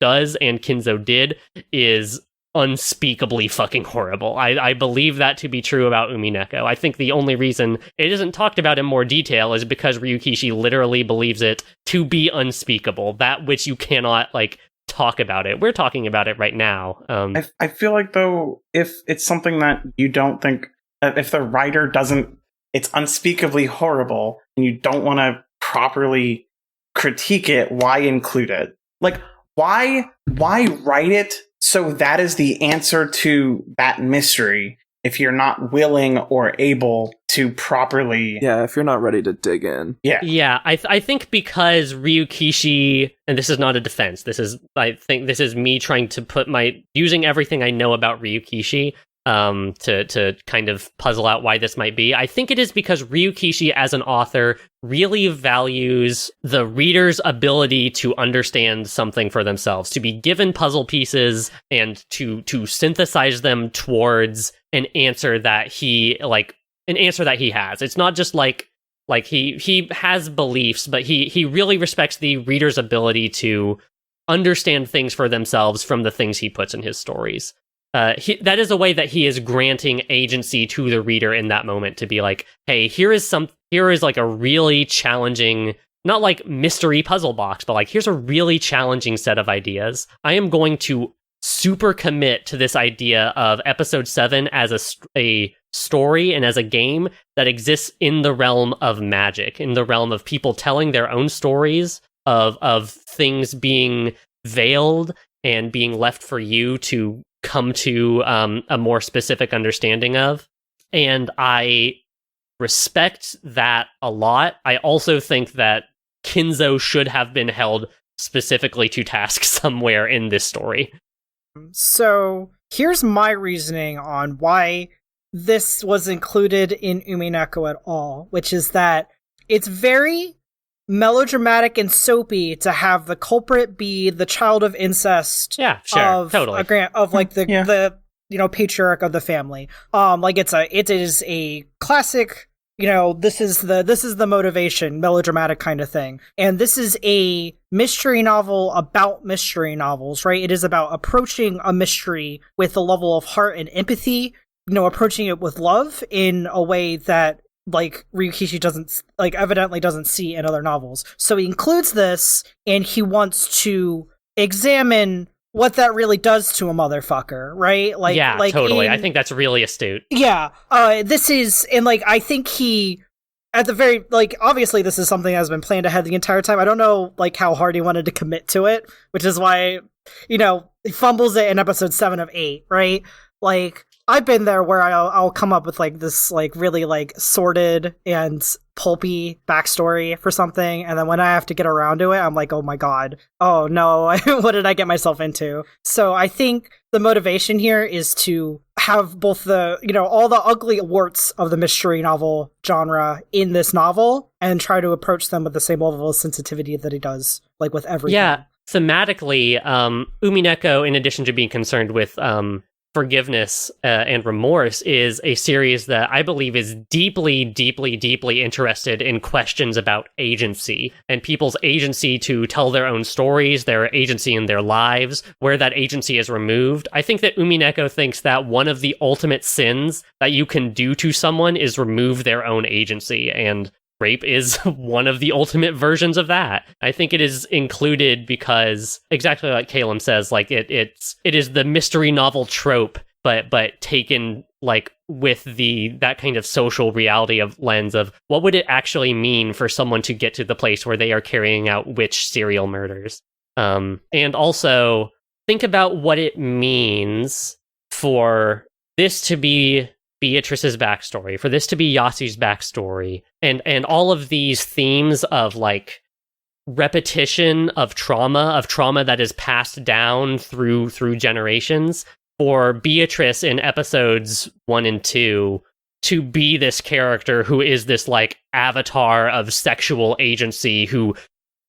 does and Kinzo did is unspeakably fucking horrible. I believe that to be true about Umineko. I think the only reason it isn't talked about in more detail is because Ryukishi literally believes it to be unspeakable, that which you cannot, like, talk about it. We're talking about it right now. I feel like, though, if it's something that you don't think, if the writer doesn't, it's unspeakably horrible, and you don't want to properly critique it, why include it? Like, why write it so that is the answer to that mystery if you're not willing or able to properly... Yeah, if you're not ready to dig in. Yeah, I think because Ryukishi, and this is not a defense, I think this is me trying to using everything I know about Ryukishi to kind of puzzle out why this might be. I think it is because Ryukishi as an author really values the reader's ability to understand something for themselves, to be given puzzle pieces and to synthesize them towards an answer that he has. It's not just like he has beliefs, but he really respects the reader's ability to understand things for themselves from the things he puts in his stories. That is a way that he is granting agency to the reader in that moment to be like, hey, here is like a really challenging, not like mystery puzzle box, but like, here's a really challenging set of ideas. I am going to super commit to this idea of episode 7 as a story and as a game that exists in the realm of magic, in the realm of people telling their own stories of things being veiled and being left for you to come to a more specific understanding of. And I respect that a lot. I also think that Kinzo should have been held specifically to task somewhere in this story. So here's my reasoning on why this was included in Umineko at all, which is that it's very melodramatic and soapy to have the culprit be the child of incest. Yeah, sure, totally. The patriarch of the family. It is a classic. This is the motivation, melodramatic kind of thing. And this is a mystery novel about mystery novels, right? It is about approaching a mystery with a level of heart and empathy, approaching it with love in a way that, like, Ryukishi evidently doesn't see in other novels. So he includes this, and he wants to examine what that really does to a motherfucker, right? Totally. I think that's really astute. Yeah. This is, and, like, I think he, at the very, like, obviously this is something that has been planned ahead the entire time. I don't know, like, how hard he wanted to commit to it, which is why he fumbles it in episode 7 of 8, right? Like, I've been there where I'll come up with like this like really like sordid and pulpy backstory for something, and then when I have to get around to it, I'm like, oh my god, oh no, what did I get myself into? So I think the motivation here is to have both the, all the ugly warts of the mystery novel genre in this novel and try to approach them with the same level of sensitivity that he does, like with everything. Yeah, thematically, Umineko, in addition to being concerned with forgiveness and remorse, is a series that I believe is deeply, deeply, deeply interested in questions about agency and people's agency to tell their own stories, their agency in their lives, where that agency is removed. I think that Umineko thinks that one of the ultimate sins that you can do to someone is remove their own agency, and rape is one of the ultimate versions of that. I think it is included because, exactly like Caelum says, like it is the mystery novel trope, but taken like with that kind of social reality of lens of what would it actually mean for someone to get to the place where they are carrying out witch serial murders. And also think about what it means for this to be Beatrice's backstory, for this to be Yassi's backstory, and all of these themes of like repetition of trauma that is passed down through generations, for Beatrice in episodes 1 and 2 to be this character who is this like avatar of sexual agency who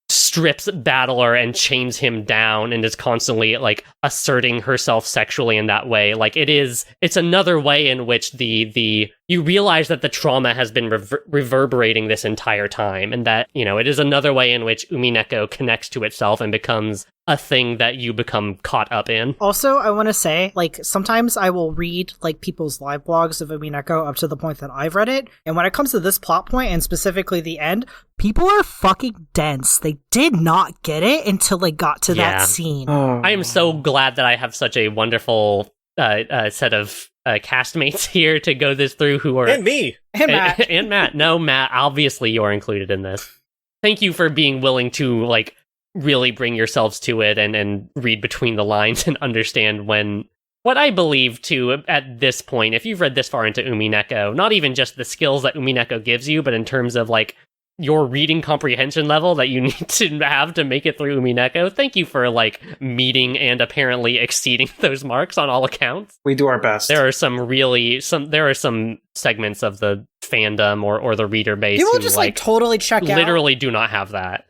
strips Battler and chains him down and is constantly like asserting herself sexually in that way. Like it's another way in which the you realize that the trauma has been reverberating this entire time, and that, it is another way in which Umineko connects to itself and becomes a thing that you become caught up in. Also, I want to say, like, sometimes I will read, like, people's live blogs of Umineko up to the point that I've read it, and when it comes to this plot point, and specifically the end, people are fucking dense. They did not get it until they got to that scene. I am so glad that I have such a wonderful set of castmates here to go this through who are... And me! And Matt. And Matt. No, Matt, obviously you're included in this. Thank you for being willing to, like, really bring yourselves to it and read between the lines and understand what I believe to, at this point, if you've read this far into Umineko, not even just the skills that Umineko gives you, but in terms of like your reading comprehension level that you need to have to make it through Umineko, thank you for like meeting and apparently exceeding those marks on all accounts. We do our best. There are some segments of the fandom or the reader base people who just like totally check out. Literally do not have that.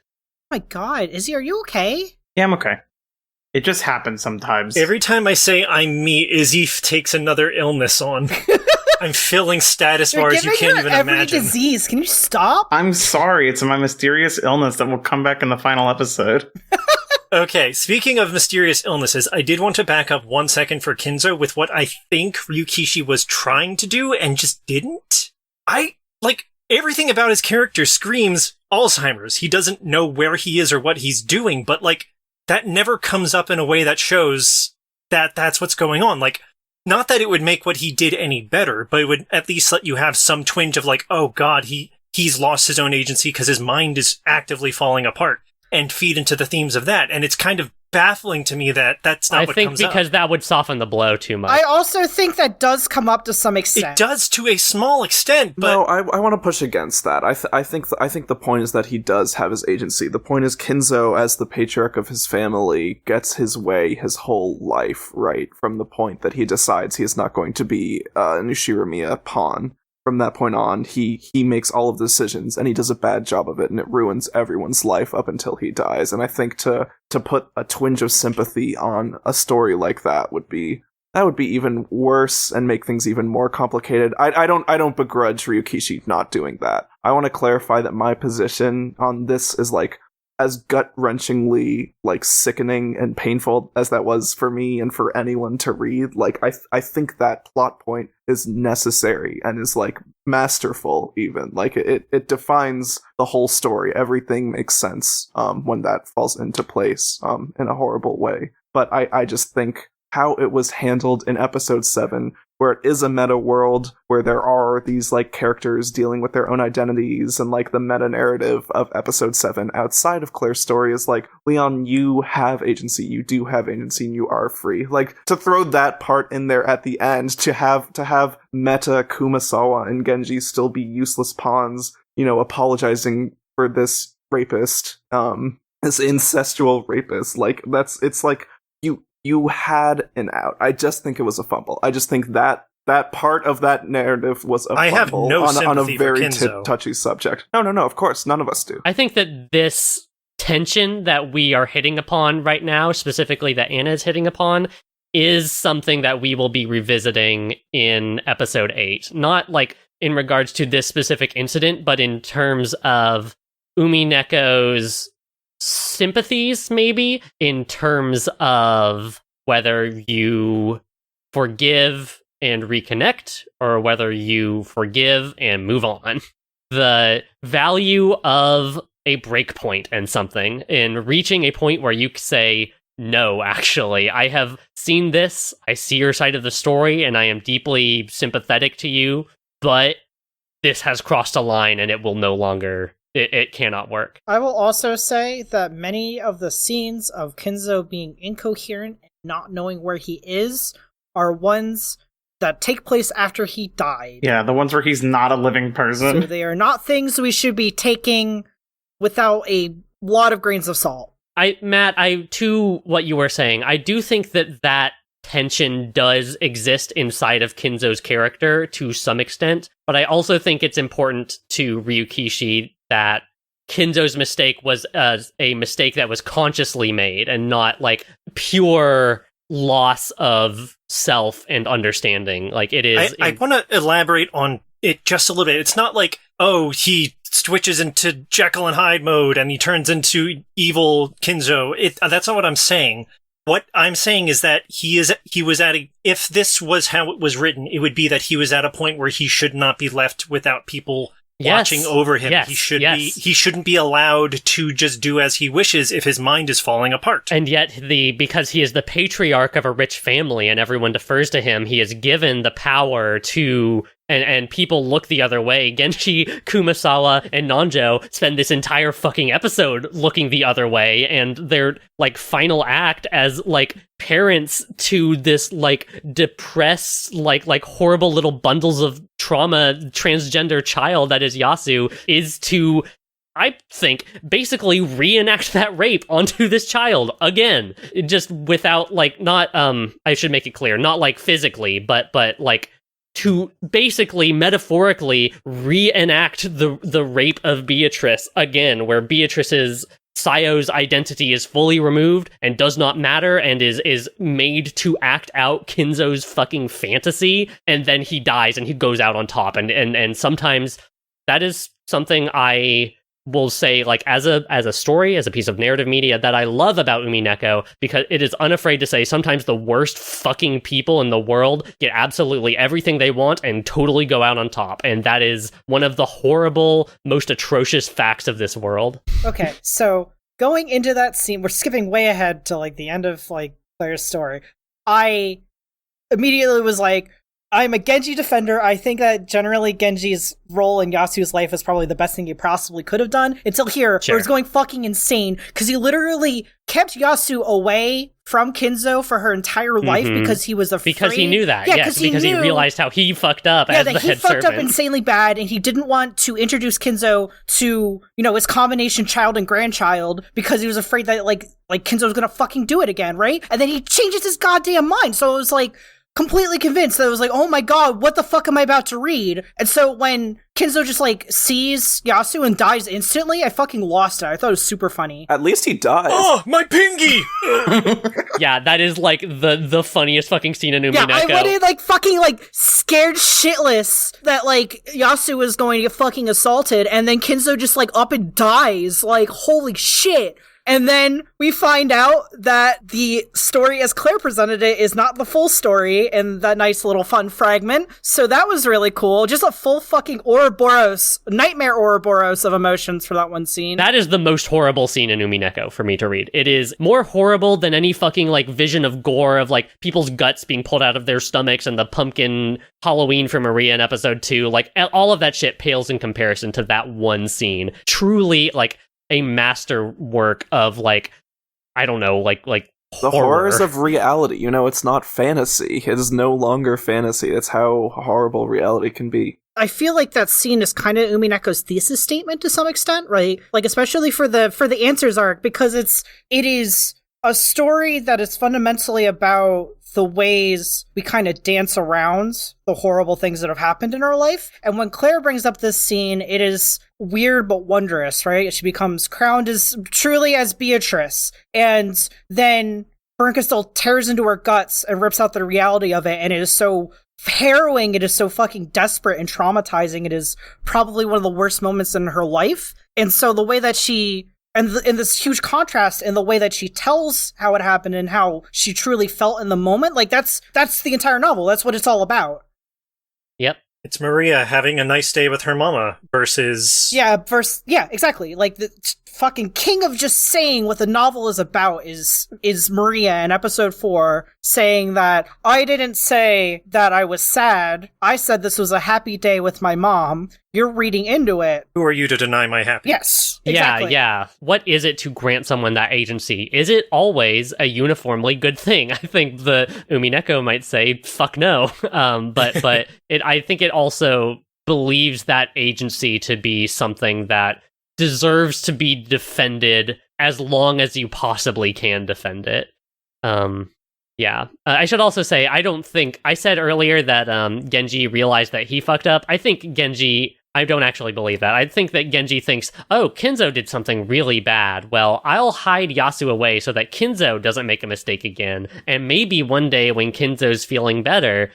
Oh my god, Izzy, are you okay? Yeah, I'm okay. It just happens sometimes. Every time I say I'm me, Izzy takes another illness on. I'm filling status bars you can't even every imagine. Disease. Can you stop? I'm sorry, it's my mysterious illness that will come back in the final episode. Okay, speaking of mysterious illnesses, I did want to back up 1 second for Kinzo with what I think Ryukishi was trying to do and just didn't. Everything about his character screams Alzheimer's. He doesn't know where he is or what he's doing, but, that never comes up in a way that shows that that's what's going on. Not that it would make what he did any better, but it would at least let you have some twinge of oh god, he's lost his own agency because his mind is actively falling apart, and feed into the themes of that. And it's kind of baffling to me that that's not what comes up. I think because that would soften the blow too much. I also think that does come up to some extent. It does to a small extent, but... No, I want to push against that. I think the point is that he does have his agency. The point is Kinzo, as the patriarch of his family, gets his way his whole life, right? From the point that he decides he is not going to be an Ushiramiya pawn. From that point on, he makes all of the decisions, and he does a bad job of it, and it ruins everyone's life up until he dies. And I think to put a twinge of sympathy on a story like that would be even worse and make things even more complicated. I don't begrudge Ryukishi not doing that. I want to clarify that my position on this is as gut-wrenchingly sickening and painful as that was for me and for anyone to read. I think that plot point is necessary and is masterful even. It defines the whole story. Everything makes sense when that falls into place in a horrible way. But I just think how it was handled in episode 7, where it is a meta world where there are these like characters dealing with their own identities, and like the meta narrative of episode 7 outside of Claire's story is like, Leon, you have agency, you do have agency, and you are free. Like, to throw that part in there at the end, to have meta Kumasawa and Genji still be useless pawns, you know, apologizing for this rapist, this incestual rapist, like, it's like, you had an out. I just think it was a fumble. I just think that part of that narrative was a fumble on a very touchy subject. No, of course, none of us do. I think that this tension that we are hitting upon right now, specifically that Anna is hitting upon, is something that we will be revisiting in episode 8. Not like in regards to this specific incident, but in terms of Umineko's sympathies, maybe, in terms of whether you forgive and reconnect or whether you forgive and move on. The value of a breakpoint and something, in reaching a point where you say, no, actually, I have seen this, I see your side of the story, and I am deeply sympathetic to you, but this has crossed a line and it will no longer... It cannot work. I will also say that many of the scenes of Kinzo being incoherent and not knowing where he is are ones that take place after he died. Yeah, the ones where he's not a living person. So they are not things we should be taking without a lot of grains of salt. Matt, to what you were saying, I do think that tension does exist inside of Kinzo's character to some extent, but I also think it's important to Ryukishi that Kinzo's mistake was a mistake that was consciously made and not like pure loss of self and understanding. Like it is. I want to elaborate on it just a little bit. It's not like, oh, he switches into Jekyll and Hyde mode and he turns into evil Kinzo. That's not what I'm saying. What I'm saying is that if this was how it was written, it would be that he was at a point where he should not be left without people watching over him. Yes, he shouldn't be allowed to just do as he wishes if his mind is falling apart. And yet because he is the patriarch of a rich family and everyone defers to him, he is given the power to and people look the other way. Genji, Kumasawa, and Nanjo spend this entire fucking episode looking the other way, and their like final act as like parents to this like depressed, like horrible little bundles of trauma transgender child that is Yasu is to, I think, basically reenact that rape onto this child again, just without like not I should make it clear, not like physically, but like to basically metaphorically reenact the rape of Beatrice again, where Beatrice's Sayo's identity is fully removed and does not matter and is made to act out Kinzo's fucking fantasy, and then he dies and he goes out on top. And sometimes that is something I will say, like, as a story, as a piece of narrative media that I love about Umineko, because it is unafraid to say sometimes the worst fucking people in the world get absolutely everything they want and totally go out on top. And that is one of the horrible, most atrocious facts of this world. Okay, so going into that scene, we're skipping way ahead to like the end of like Claire's story. I immediately was like, I'm a Genji defender. I think that generally Genji's role in Yasuo's life is probably the best thing he possibly could have done, until here, sure, where it's going fucking insane, because he literally kept Yasu away from Kinzo for her entire life because he was afraid. Because he knew that, yes, because he realized how he fucked up as the head servant. Yeah, that he fucked up insanely bad, and he didn't want to introduce Kinzo to, you know, his combination child and grandchild, because he was afraid that, like Kinzo was gonna fucking do it again, right? And then he changes his goddamn mind, so it was like, completely convinced that it was like, oh my god, what the fuck am I about to read? And so when Kinzo just like sees Yasu and dies instantly, I fucking lost it. I thought it was super funny. At least he dies. Oh, my pingy! Yeah, that is like the funniest fucking scene in Umineko. Yeah, I went in like fucking like scared shitless that like Yasu was going to get fucking assaulted, and then Kinzo just like up and dies. Like, holy shit. And then we find out that the story as Claire presented it is not the full story in that nice little fun fragment. So that was really cool. Just a full fucking Ouroboros, nightmare Ouroboros of emotions for that one scene. That is the most horrible scene in Umineko for me to read. It is more horrible than any fucking like vision of gore of like people's guts being pulled out of their stomachs and the pumpkin Halloween for Maria in episode 2. Like all of that shit pales in comparison to that one scene. Truly like a masterwork of like, I don't know, like the horrors of reality. You know, it's not fantasy. It is no longer fantasy. That's how horrible reality can be. I feel like that scene is kind of Umineko's thesis statement to some extent, right? Like especially for the answers arc, because it is a story that is fundamentally about the ways we kind of dance around the horrible things that have happened in our life. And when Claire brings up this scene, it is weird but wondrous, right? She becomes crowned as truly as Beatrice. And then Bernkastel tears into her guts and rips out the reality of it. And it is so harrowing. It is so fucking desperate and traumatizing. It is probably one of the worst moments in her life. And so the way that she... And in this huge contrast in the way that she tells how it happened and how she truly felt in the moment, like that's the entire novel. That's what it's all about. Yep. It's Maria having a nice day with her mama versus... Yeah, exactly. Like the fucking king of just saying what the novel is about is Maria in episode 4 saying that I didn't say that I was sad. I said this was a happy day with my mom. You're reading into it. Who are you to deny my happiness? Yes, exactly. Yeah. What is it to grant someone that agency? Is it always a uniformly good thing? I think the Umineko might say, fuck no. But I think it also believes that agency to be something that deserves to be defended as long as you possibly can defend it. I should also say, I said earlier that Genji realized that he fucked up. I think Genji... I don't actually believe that. I think that Genji thinks, oh, Kinzo did something really bad. Well, I'll hide Yasu away so that Kinzo doesn't make a mistake again. And maybe one day when Kinzo's feeling better,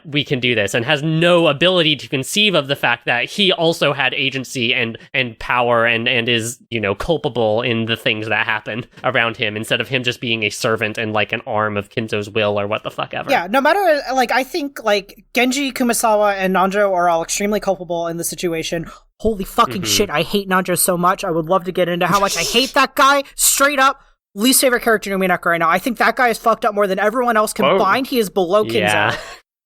we can do this, and has no ability to conceive of the fact that he also had agency and power and is, you know, culpable in the things that happen around him, instead of him just being a servant and like an arm of Kinzo's will or what the fuck ever. Yeah, no matter, like, I think like Genji, Kumasawa, and Nanjo are all extremely culpable in the situation. Holy fucking shit, I hate Nanjo so much. I would love to get into how much I hate that guy, straight up. Least favorite character in Umineko right now. I think that guy is fucked up more than everyone else combined. He is below Kinzo. Yeah.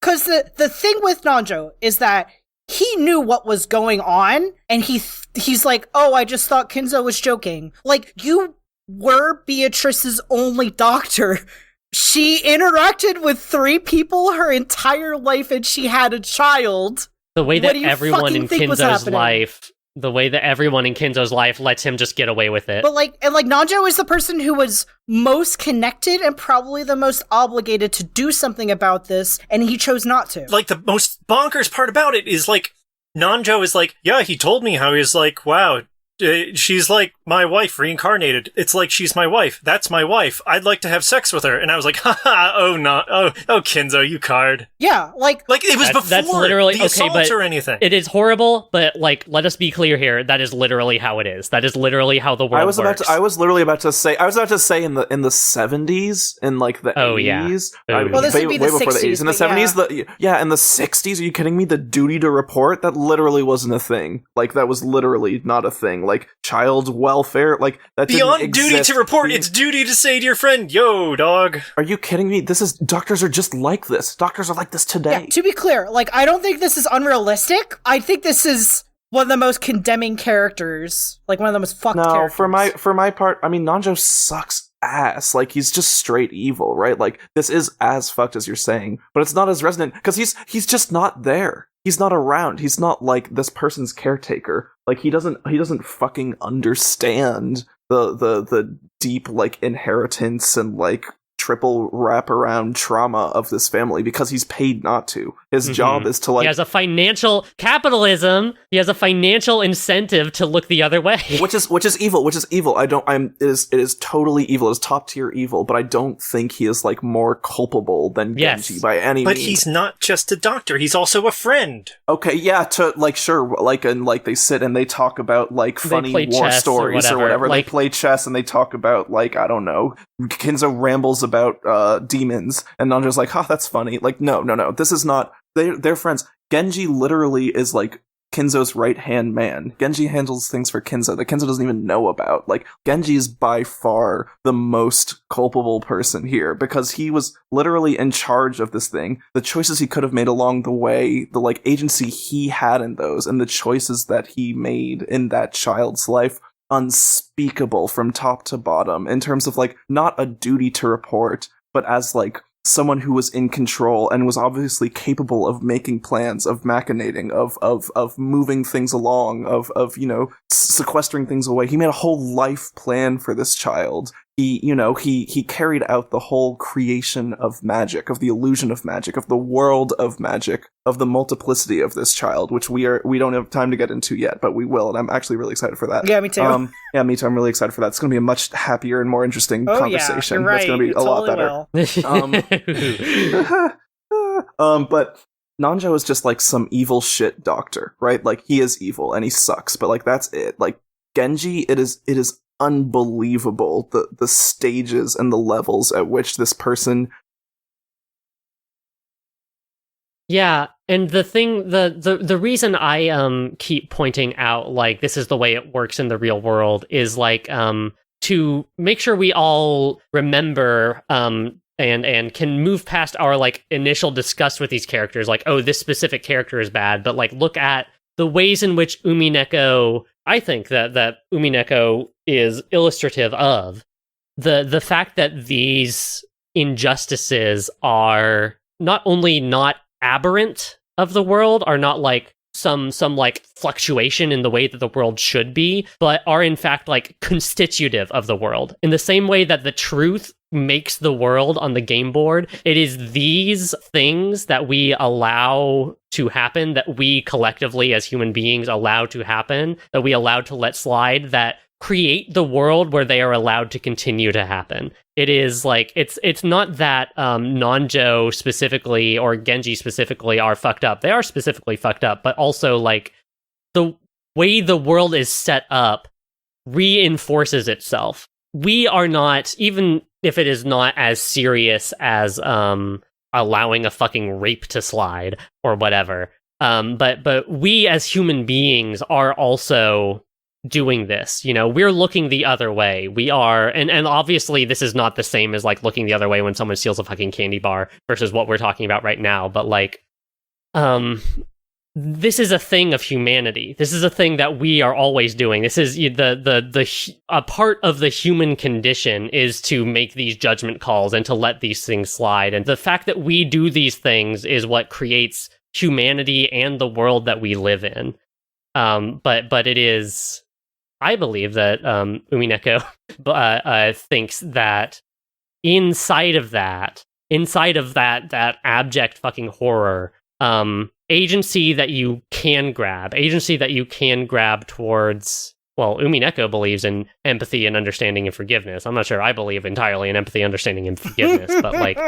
Because the thing with Nanjo is that he knew what was going on, and he's like, oh, I just thought Kinzo was joking. Like, you were Beatrice's only doctor. She interacted with 3 people her entire life, and she had a child. The way that everyone in Kinzo's life lets him just get away with it. But Nanjo is the person who was most connected and probably the most obligated to do something about this, and he chose not to. Like, the most bonkers part about it is, like, Nanjo is like, yeah, he told me how he's like, wow, she's like my wife reincarnated. It's like she's my wife. That's my wife. I'd like to have sex with her. And I was like, haha, oh, Kinzo, you card. Yeah, like it was before literally, the assault or anything. It is horrible, but like, let us be clear here. That is literally how it is. That is literally how the world works. I was about to say in the 70s, in like the 80s. Well, this would be the 60s, before the 80s. In the 70s, in the 60s, are you kidding me? The duty to report, that literally wasn't a thing. Like, that was literally not a thing. Like, child welfare, like, that beyond didn't duty exist. to report, it's duty to say to your friend, yo, dog. Are you kidding me? Doctors are just like this. Doctors are like this today. Yeah, to be clear, like, I don't think this is unrealistic. I think this is one of the most condemning characters, like one of the most fucked characters. For my part, I mean, Nanjo sucks ass. Like, he's just straight evil, right? Like, this is as fucked as you're saying, but it's not as resonant because he's just not there. He's not around. He's not like this person's caretaker. Like, he doesn't fucking understand the deep, like, inheritance and like triple wraparound trauma of this family because he's paid not to. His job is to, like... He has a financial... Capitalism! He has a financial incentive to look the other way. Which is evil. It is totally evil. It is top-tier evil, but I don't think he is, like, more culpable than Genji by any means. But he's not just a doctor, he's also a friend. Okay, yeah, sure, like, and, like, they sit and they talk about, like, funny war stories or whatever. Like, they play chess and they talk about, like, I don't know, Kinzo rambles about demons, and Nanjo's like, that's funny. Like, no, this is not... They're friends. Genji literally is, like, Kinzo's right-hand man. Genji handles things for Kinzo that Kinzo doesn't even know about. Like, Genji is by far the most culpable person here, because he was literally in charge of this thing. The choices he could have made along the way, the, like, agency he had in those, and the choices that he made in that child's life, unspeakable from top to bottom, in terms of, like, not a duty to report, but as, like, someone who was in control and was obviously capable of making plans, of machinating, of moving things along, of you know, sequestering things away. He made a whole life plan for this child. He carried out the whole creation of magic, of the illusion of magic, of the world of magic, of the multiplicity of this child, which we don't have time to get into yet, but we will, and I'm actually really excited for that. Yeah, me too. Yeah, me too. I'm really excited for that. It's going to be a much happier and more interesting conversation. Yeah, you're right. It's going to be a lot better. But Nanjo is just like some evil shit doctor, right? Like, he is evil and he sucks, but like, that's it. Like, Genji, it is unbelievable the stages and the levels at which this person... Yeah, and the thing, the reason I keep pointing out, like, this is the way it works in the real world, is like to make sure we all remember and can move past our, like, initial disgust with these characters, like, oh, this specific character is bad, but, like, look at the ways in which Umineko, I think that Umineko is illustrative of the fact that these injustices are not only not aberrant of the world, are not like some like fluctuation in the way that the world should be, but are in fact like constitutive of the world. In the same way that the truth makes the world on the game board, it is these things that we allow to happen, that we collectively as human beings allow to happen, that we allow to let slide, that create the world where they are allowed to continue to happen. It is like, it's not that Nanjo specifically or Genji specifically are fucked up. They are specifically fucked up, but also like the way the world is set up reinforces itself. We are not, even if it is not as serious as allowing a fucking rape to slide or whatever, but we as human beings are also doing this. You know, we're looking the other way. We are, and obviously this is not the same as like looking the other way when someone steals a fucking candy bar versus what we're talking about right now, but like this is a thing of humanity. This is a thing that we are always doing. This is a part of the human condition is to make these judgment calls and to let these things slide. And the fact that we do these things is what creates humanity and the world that we live in. But it is, I believe that Umineko thinks that inside of that abject fucking horror, agency that you can grab towards, well, Umineko believes in empathy and understanding and forgiveness. I'm not sure I believe entirely in empathy, understanding, and forgiveness, but like,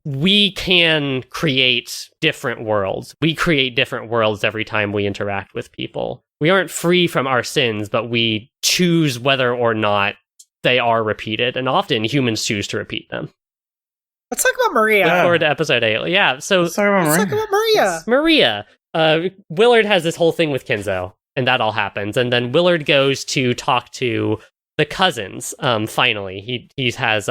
we can create different worlds. We create different worlds every time we interact with people. We aren't free from our sins, but we choose whether or not they are repeated, and often humans choose to repeat them. Let's talk about Maria. Look forward to episode 8. Yeah, so let's talk about Maria. Maria. Willard has this whole thing with Kinzo, and that all happens. And then Willard goes to talk to the cousins, finally. He has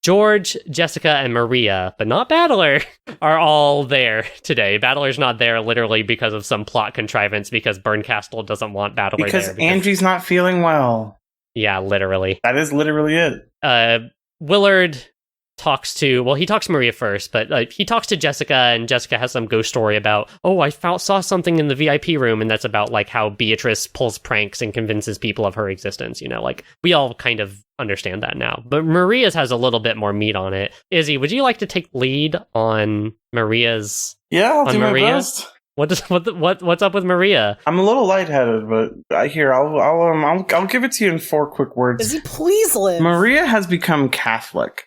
George, Jessica, and Maria, but not Battler, are all there today. Battler's not there literally because of some plot contrivance, because Burncastle doesn't want Battler because there. Because Angie's not feeling well. Yeah, literally. That is literally it. Willard talks to Maria first, but he talks to Jessica, and Jessica has some ghost story about, oh, I saw something in the VIP room, and that's about like how Beatrice pulls pranks and convinces people of her existence. Like we all kind of understand that now, but Maria's has a little bit more meat on it. Izzy, would you like to take lead on Maria's? Yeah, I'll do my best. What's up with Maria? I'm a little lightheaded, but I'll give it to you in 4 quick words. Izzy, please live. Maria has become Catholic.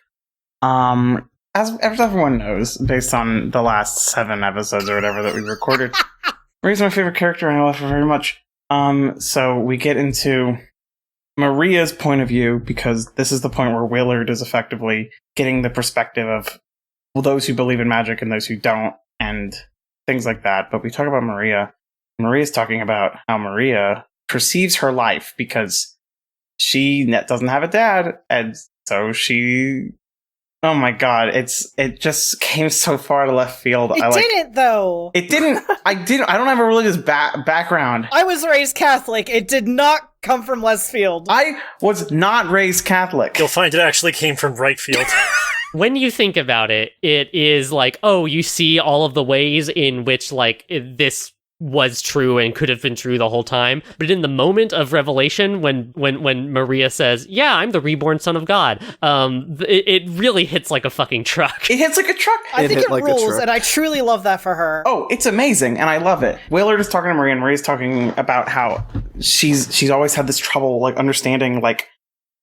As everyone knows, based on the last 7 episodes or whatever that we recorded, Maria's my favorite character, and I love her very much. So we get into Maria's point of view, because this is the point where Willard is effectively getting the perspective of those who believe in magic and those who don't, and things like that. But we talk about Maria. Maria's talking about how Maria perceives her life because she doesn't have a dad, and so she... Oh my god, it just came so far to left field. It didn't, though. It didn't. I don't have a religious background. I was raised Catholic. It did not come from left field. I was not raised Catholic. You'll find it actually came from right field. When you think about it, it is like, oh, you see all of the ways in which like this was true and could have been true the whole time. But in the moment of revelation, when Maria says, yeah, I'm the reborn son of God, it really hits like a fucking truck. It hits like a truck. I think it rules, and I truly love that for her. Oh, it's amazing, and I love it. Willard is talking to Maria, and Maria's talking about how she's always had this trouble like understanding like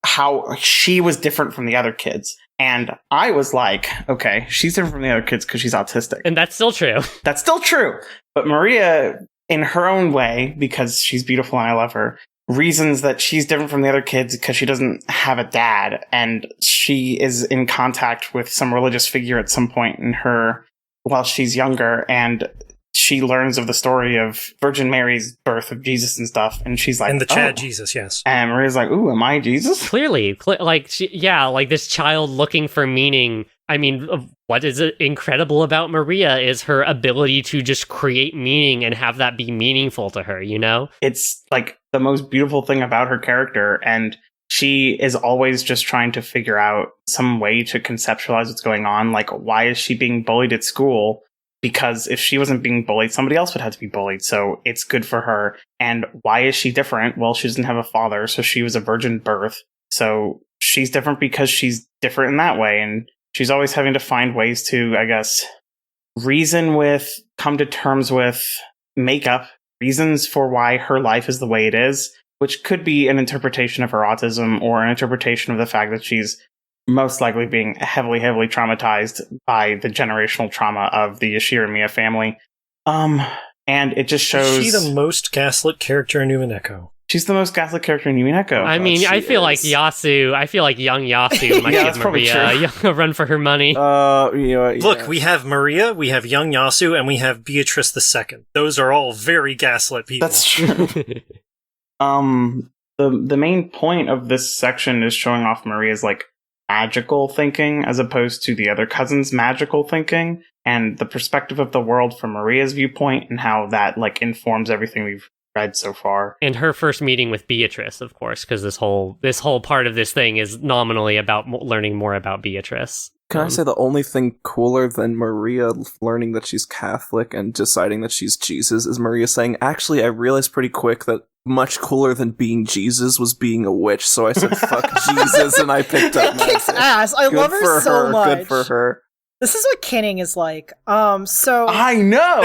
how she was different from the other kids. And I was like, okay, she's different from the other kids because she's autistic. And that's still true. That's still true. But Maria, in her own way, because she's beautiful and I love her, reasons that she's different from the other kids because she doesn't have a dad. And she is in contact with some religious figure at some point in her while she's younger. And she learns of the story of Virgin Mary's birth of Jesus and stuff, and she's like, and the Chad Jesus, yes. And Maria's like, ooh, am I Jesus? Clearly, like this child looking for meaning. I mean, what is incredible about Maria is her ability to just create meaning and have that be meaningful to her, It's like the most beautiful thing about her character, and she is always just trying to figure out some way to conceptualize what's going on. Like, why is she being bullied at school? Because if she wasn't being bullied, somebody else would have to be bullied. So it's good for her. And why is she different? Well, she doesn't have a father, so she was a virgin birth. So she's different because she's different in that way. And she's always having to find ways to, I guess, reason with, come to terms with, make up reasons for why her life is the way it is, which could be an interpretation of her autism or an interpretation of the fact that she's most likely being heavily, heavily traumatized by the generational trauma of the Yashiro family. And it just shows... Is she the most gaslit character in Umineko? She's the most gaslit character in Umineko. I mean, I feel like Yasu. I feel like young Yasu might give Maria a run for her money. Look, we have Maria, we have young Yasu, and we have Beatrice II. Those are all very gaslit people. That's true. The main point of this section is showing off Maria's, like, magical thinking as opposed to the other cousins' magical thinking, and the perspective of the world from Maria's viewpoint and how that like informs everything we've read so far. And her first meeting with Beatrice, of course, because this whole part of this thing is nominally about learning more about Beatrice. Can I say the only thing cooler than Maria learning that she's Catholic and deciding that she's Jesus is Maria saying, actually, I realized pretty quick that much cooler than being Jesus was being a witch, so I said, fuck Jesus, and I picked up magic. Kicks ass. I love her so much. Good for her. This is what Kinning is like. So... I know!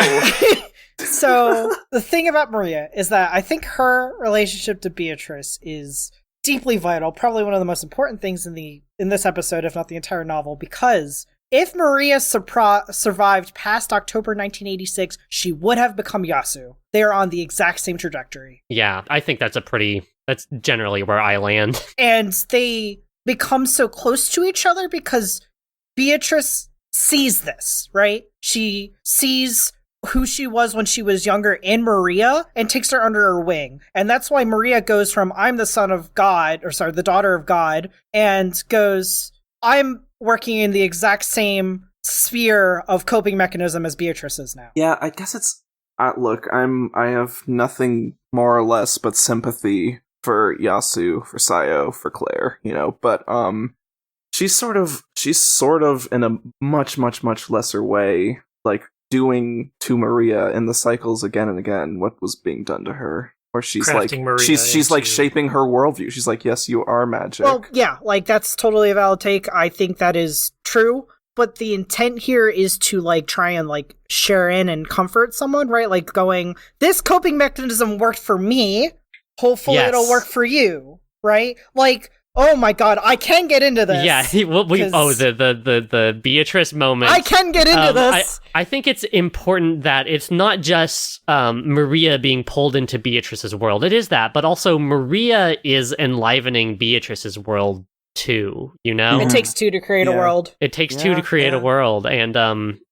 So, the thing about Maria is that I think her relationship to Beatrice is deeply vital, probably one of the most important things in this episode, if not the entire novel, because if Maria survived past October 1986, she would have become Yasu. They are on the exact same trajectory. Yeah, I think that's generally where I land. And they become so close to each other because Beatrice sees this, right? She sees who she was when she was younger in Maria and takes her under her wing. And that's why Maria goes from, I'm the son of God, the daughter of God, and goes, I'm working in the exact same sphere of coping mechanism as Beatrice is now. Yeah, I guess it's, look, I have nothing more or less but sympathy for Yasu, for Sayo, for Claire, but, she's sort of in a much, much, much lesser way, like doing to Maria in the cycles again and again what was being done to her. Or she's Crafting like Maria she's like into- shaping her worldview. She's like, yes, you are magic. Well, yeah, like that's totally a valid take. I think that is true. But the intent here is to like try and like share in and comfort someone, right? Like going, this coping mechanism worked for me. Hopefully Yes. it'll work for you, right? Like, oh my god, I can get into this. Yeah, the Beatrice moment. I can get into this. I think it's important that it's not just Maria being pulled into Beatrice's world. It is that, but also Maria is enlivening Beatrice's world too, you know? It takes two to create a Yeah. world. It takes two to create a world, and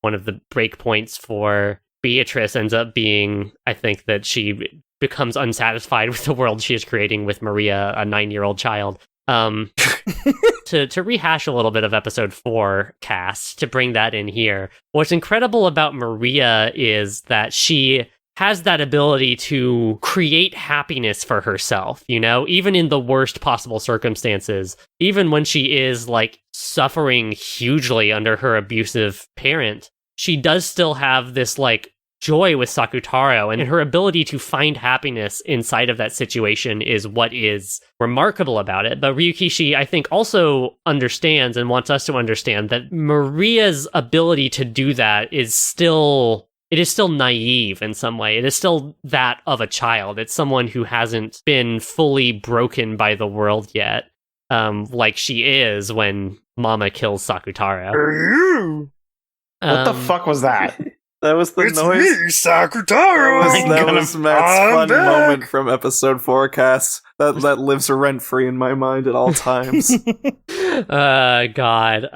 one of the breakpoints for Beatrice ends up being, I think, that she becomes unsatisfied with the world she is creating with Maria, a 9-year-old child. To rehash a little bit of episode 4 cast, to bring that in here, what's incredible about Maria is that she has that ability to create happiness for herself, you know, even in the worst possible circumstances, even when she is like suffering hugely under her abusive parent, she does still have this like joy with Sakutaro, and her ability to find happiness inside of that situation is what is remarkable about it. But Ryukishi, I think, also understands and wants us to understand that Maria's ability to do that is still naive in some way. It is still that of a child. It's someone who hasn't been fully broken by the world yet, like she is when Mama kills Sakutaro. What the fuck was that? That was the noise. Sakutaro! That was Matt's I'm fun back. moment from episode 4 cast. That lives rent free in my mind at all times. God.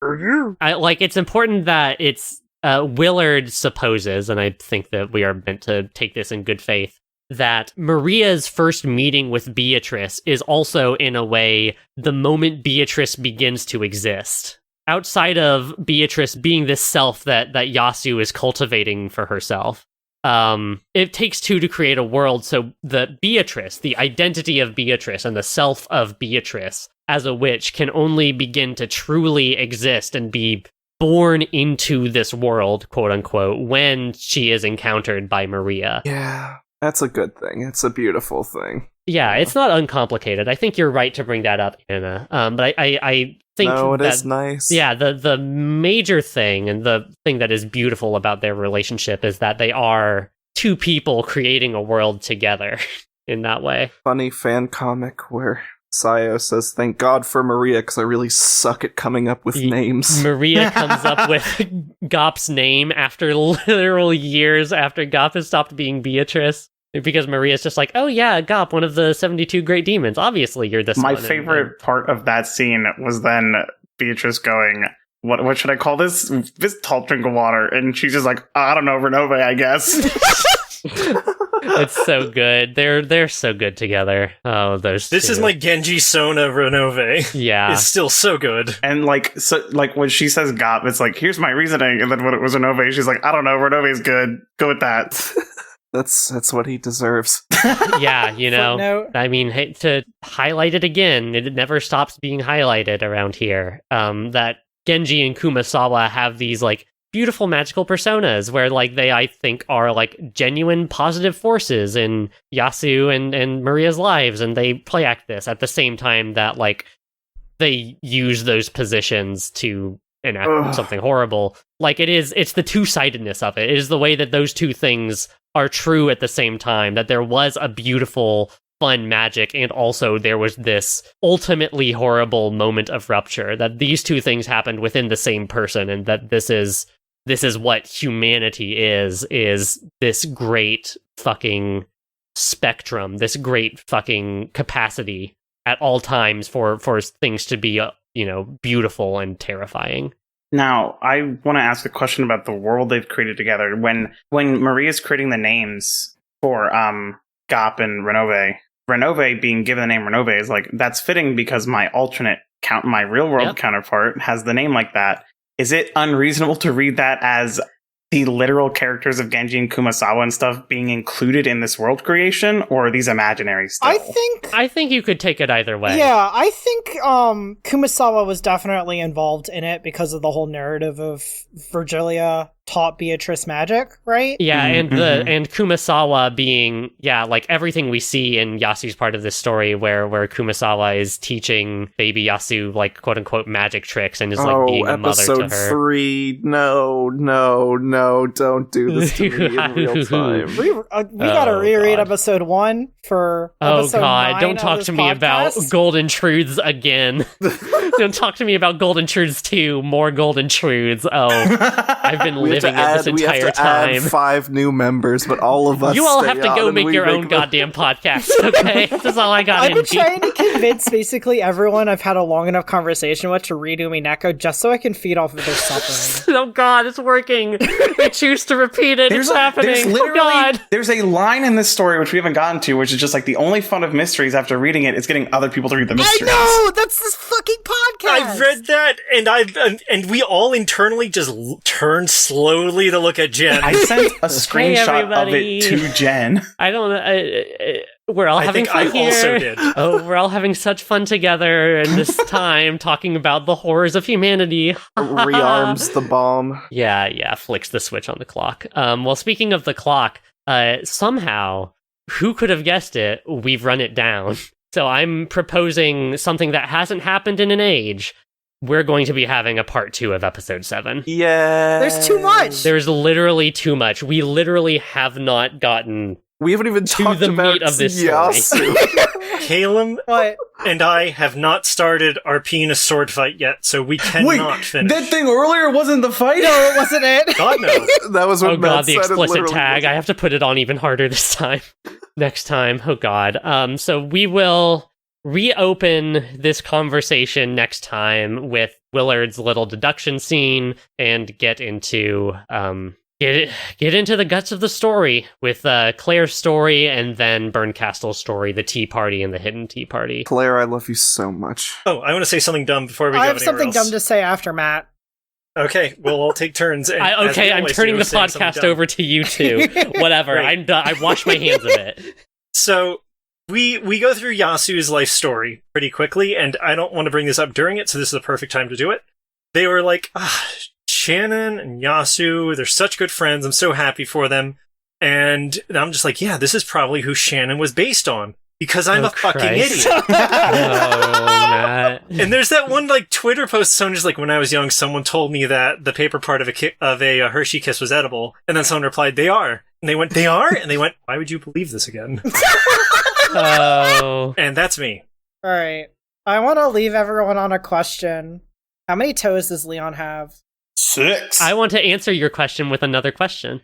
It's important that it's Willard supposes, and I think that we are meant to take this in good faith, that Maria's first meeting with Beatrice is also, in a way, the moment Beatrice begins to exist. Outside of Beatrice being this self that Yasu is cultivating for herself. It takes two to create a world, so the Beatrice, the identity of Beatrice and the self of Beatrice as a witch can only begin to truly exist and be born into this world, quote unquote, when she is encountered by Maria. Yeah, that's a good thing. It's a beautiful thing. Yeah, it's not uncomplicated. I think you're right to bring that up, Anna. But I think no, it that, is nice. Yeah, the major thing and the thing that is beautiful about their relationship is that they are two people creating a world together in that way. Funny fan comic where Sayo says, "Thank God for Maria, because I really suck at coming up with names." Maria comes up with Gop's name after literal years after Gop has stopped being Beatrice. Because Maria's just like, oh yeah, Gop, one of the 72 great demons. Obviously, you're this My one. favorite part of that scene was then Beatrice going, what should I call this? This tall drink of water. And she's just like, I don't know, Renove, I guess. It's so good. They're so good together. Oh, those This two. is my Genji Sona Renove. Yeah. It's still so good. And like when she says Gop, it's like, here's my reasoning. And then when it was Renove, she's like, I don't know, Renove's good. Go with that. That's what he deserves. Yeah, you know. Footnote. I mean, to highlight it again, it never stops being highlighted around here. That Genji and Kumasawa have these like beautiful magical personas where like they, I think, are like genuine positive forces in Yasu and Maria's lives, and they play act this at the same time that like they use those positions to enact something horrible. Like it's the two-sidedness of it. It is the way that those two things are true at the same time, that there was a beautiful, fun magic, and also there was this ultimately horrible moment of rupture, that these two things happened within the same person, and that this is what humanity is this great fucking spectrum, this great fucking capacity at all times for things to be, beautiful and terrifying. Now, I want to ask a question about the world they've created together. When Maria's creating the names for Gop and Renove being given the name Renove is like, that's fitting because my my real world counterpart has the name like that. Is it unreasonable to read that as the literal characters of Genji and Kumasawa and stuff being included in this world creation, or are these imaginary still? I think you could take it either way. Yeah, I think Kumasawa was definitely involved in it because of the whole narrative of Virgilia taught Beatrice magic, right? Yeah, and Kumasawa being like everything we see in Yasu's part of this story where Kumasawa is teaching baby Yasu like quote unquote magic tricks and is like being a mother to her. Episode 3. No, don't do this to me in real time. We gotta reread episode 1 for episode 9 don't talk to me podcast. about Golden Truths again. Don't talk to me about Golden Truths 2, more Golden Truths. I've been living it this entire we have to time. add 5 new members, but all of us You all stay have to on go and make we your own them. goddamn podcast, okay? That's all I got I've been into. trying to convince basically everyone I've had a long enough conversation with to read Umineko just so I can feed off of their suffering. Oh god, it's working. I choose to repeat it. It's happening. There's Oh god. there's a line in this story which we haven't gotten to, which is just like the only fun of mysteries after reading it is getting other people to read the mysteries. I know! That's this fucking podcast! I've read that, and we all internally just turned slowly to look at Jen. I sent a screenshot of everybody. it to Jen. I don't know. We're all I having think fun I here. also did. Oh, we're all having such fun together in this time, talking about the horrors of humanity. Rearms the bomb. Yeah, flicks the switch on the clock. Well, speaking of the clock, somehow, who could have guessed it? We've run it down. So I'm proposing something that hasn't happened in an age. We're going to be having a part 2 of episode 7. Yeah. There's too much! There's literally too much. We literally have not gotten We haven't even to talked the about meat of this story. Yasu. Caelum What? and I have not started our penis sword fight yet, so we cannot finish. that thing earlier wasn't the fight? No, it wasn't it. God knows. That was what Oh Matt god, the said, it explicit literally tag. wasn't. I have to put it on even harder this time. Next time. Oh god. So we will reopen this conversation next time with Willard's little deduction scene and get into get into the guts of the story with Claire's story and then Burncastle's story, the tea party and the hidden tea party. Claire, I love you so much. Oh, I want to say something dumb before we go I have anywhere something else. dumb to say after Matt. Okay, well, I'll take turns. And as we I'm always turning do, the saying something podcast dumb. over to you two. Whatever. Great. I'm done. I washed my hands of it. So we go through Yasu's life story pretty quickly, and I don't want to bring this up during it, so this is the perfect time to do it. They were like, Shannon and Yasu, they're such good friends. I'm so happy for them. And I'm just like, yeah, this is probably who Shannon was based on. Because I'm a fucking Christ. idiot. Oh, Matt. And there's that one like Twitter post. Someone just like, when I was young, someone told me that the paper part of a Hershey Kiss was edible, and then someone replied, "They are." And they went, "They are," and they went, "Why would you believe this again?" Oh. And that's me. Alright. I want to leave everyone on a question. How many toes does Leon have? 6. I want to answer your question with another question.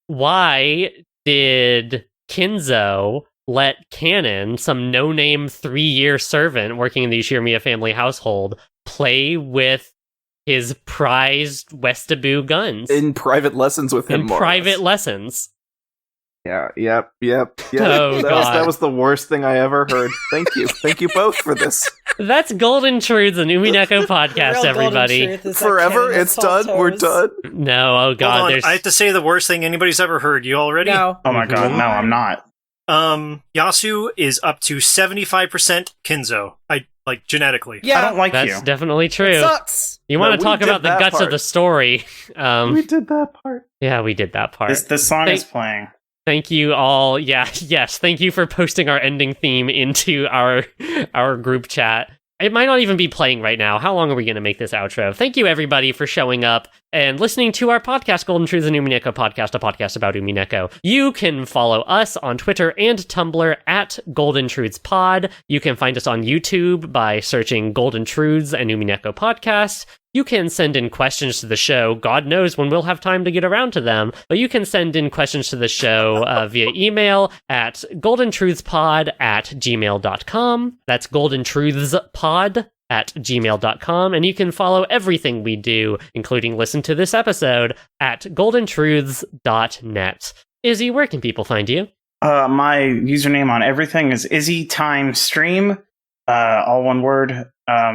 Why did Kinzo let Cannon, some no-name 3-year servant working in the Ushirimiya family household, play with his prized Westaboo guns In private lessons with him. in more or private less. lessons? Yeah, yep. Oh, God. That was the worst thing I ever heard. Thank you. Thank you both for this. That's Golden Truths, an Umineko podcast, Real golden everybody. truth is that Forever, Cannon it's has tall done. We're toes. done. No, oh god, Hold on, there's I have to say the worst thing anybody's ever heard. You all ready? No. Oh my god, no, I'm not. Yasu is up to 75% Kinzo. Genetically. Yeah. I don't like that's you. definitely true. Sucks. You No, want we to talk did about the that guts of part. the story? We did that part. Yeah, we did that part. This song They- is playing. Thank you all. Yeah, yes. Thank you for posting our ending theme into our group chat. It might not even be playing right now. How long are we going to make this outro? Thank you, everybody, for showing up and listening to our podcast, Golden Truths and Umineko Podcast, a podcast about Umineko. You can follow us on Twitter and Tumblr at Golden Truths Pod. You can find us on YouTube by searching Golden Truths and Umineko Podcast. You can send in questions to the show. God knows when we'll have time to get around to them, but you can send in questions to the show via email at goldentruthspod@gmail.com. That's goldentruthspod@gmail.com. And you can follow everything we do, including listen to this episode, at goldentruths.net. Izzy, where can people find you? My username on everything is IzzyTimeStream. All one word.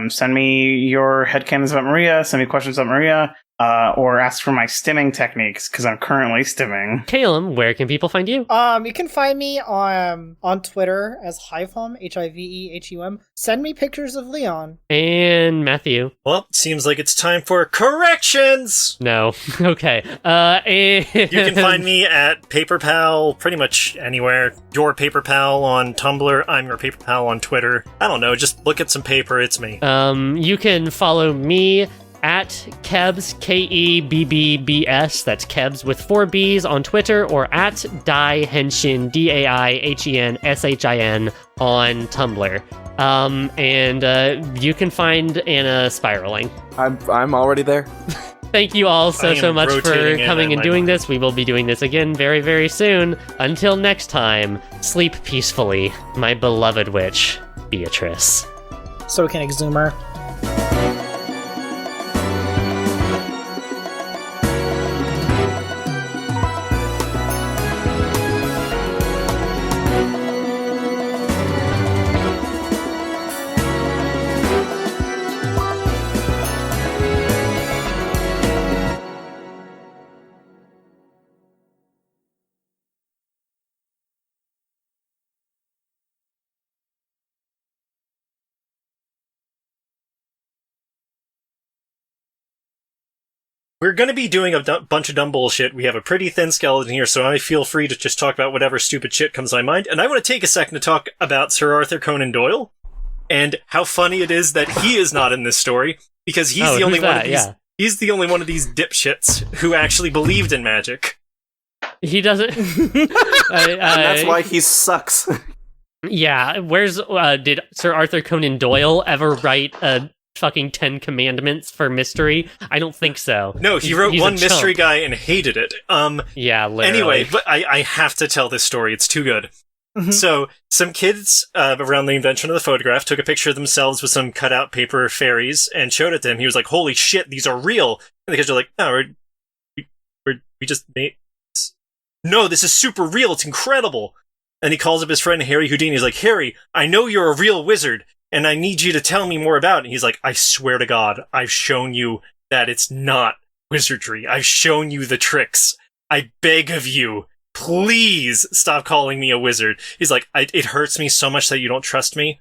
Send me your headcanons about Maria. Send me questions about Maria. or ask for my stimming techniques, because I'm currently stimming. Caelum, where can people find you? You can find me on Twitter as Hivehum, Hivehum. Send me pictures of Leon. And Matthew. Well, seems like it's time for corrections! No. Okay. And You can find me at PaperPal pretty much anywhere. Your PaperPal on Tumblr, I'm your PaperPal on Twitter. I don't know, just look at some paper, it's me. You can follow me at Kebs, Kebbs, that's Kebs with 4 B's on Twitter, or at Daihenshin, Daihenshin on Tumblr. And you can find Anna spiraling. I'm already there. Thank you all so much for coming and doing mind. this. We will be doing this again very, very soon. Until next time, sleep peacefully, my beloved witch, Beatrice. So we can exhume her. We're going to be doing a bunch of dumb bullshit. We have a pretty thin skeleton here, so I feel free to just talk about whatever stupid shit comes to my mind. And I want to take a second to talk about Sir Arthur Conan Doyle and how funny it is that he is not in this story, because he's the only one of these. He's the only one of these dipshits who actually believed in magic. He doesn't. And that's why he sucks. Yeah, where's did Sir Arthur Conan Doyle ever write a fucking 10 Commandments for mystery? I don't think so. No, he wrote He's one a mystery chump. guy and hated it. Yeah, literally. Anyway, but I have to tell this story. It's too good. Mhm. So, some kids, around the invention of the photograph, took a picture of themselves with some cutout paper fairies and showed it to him. He was like, holy shit, these are real. And the kids are like, no, we just made this. No, this is super real. It's incredible. And he calls up his friend Harry Houdini. He's like, Harry, I know you're a real wizard, and I need you to tell me more about it. And he's like, I swear to God, I've shown you that it's not wizardry. I've shown you the tricks. I beg of you, please stop calling me a wizard. He's like, it hurts me so much that you don't trust me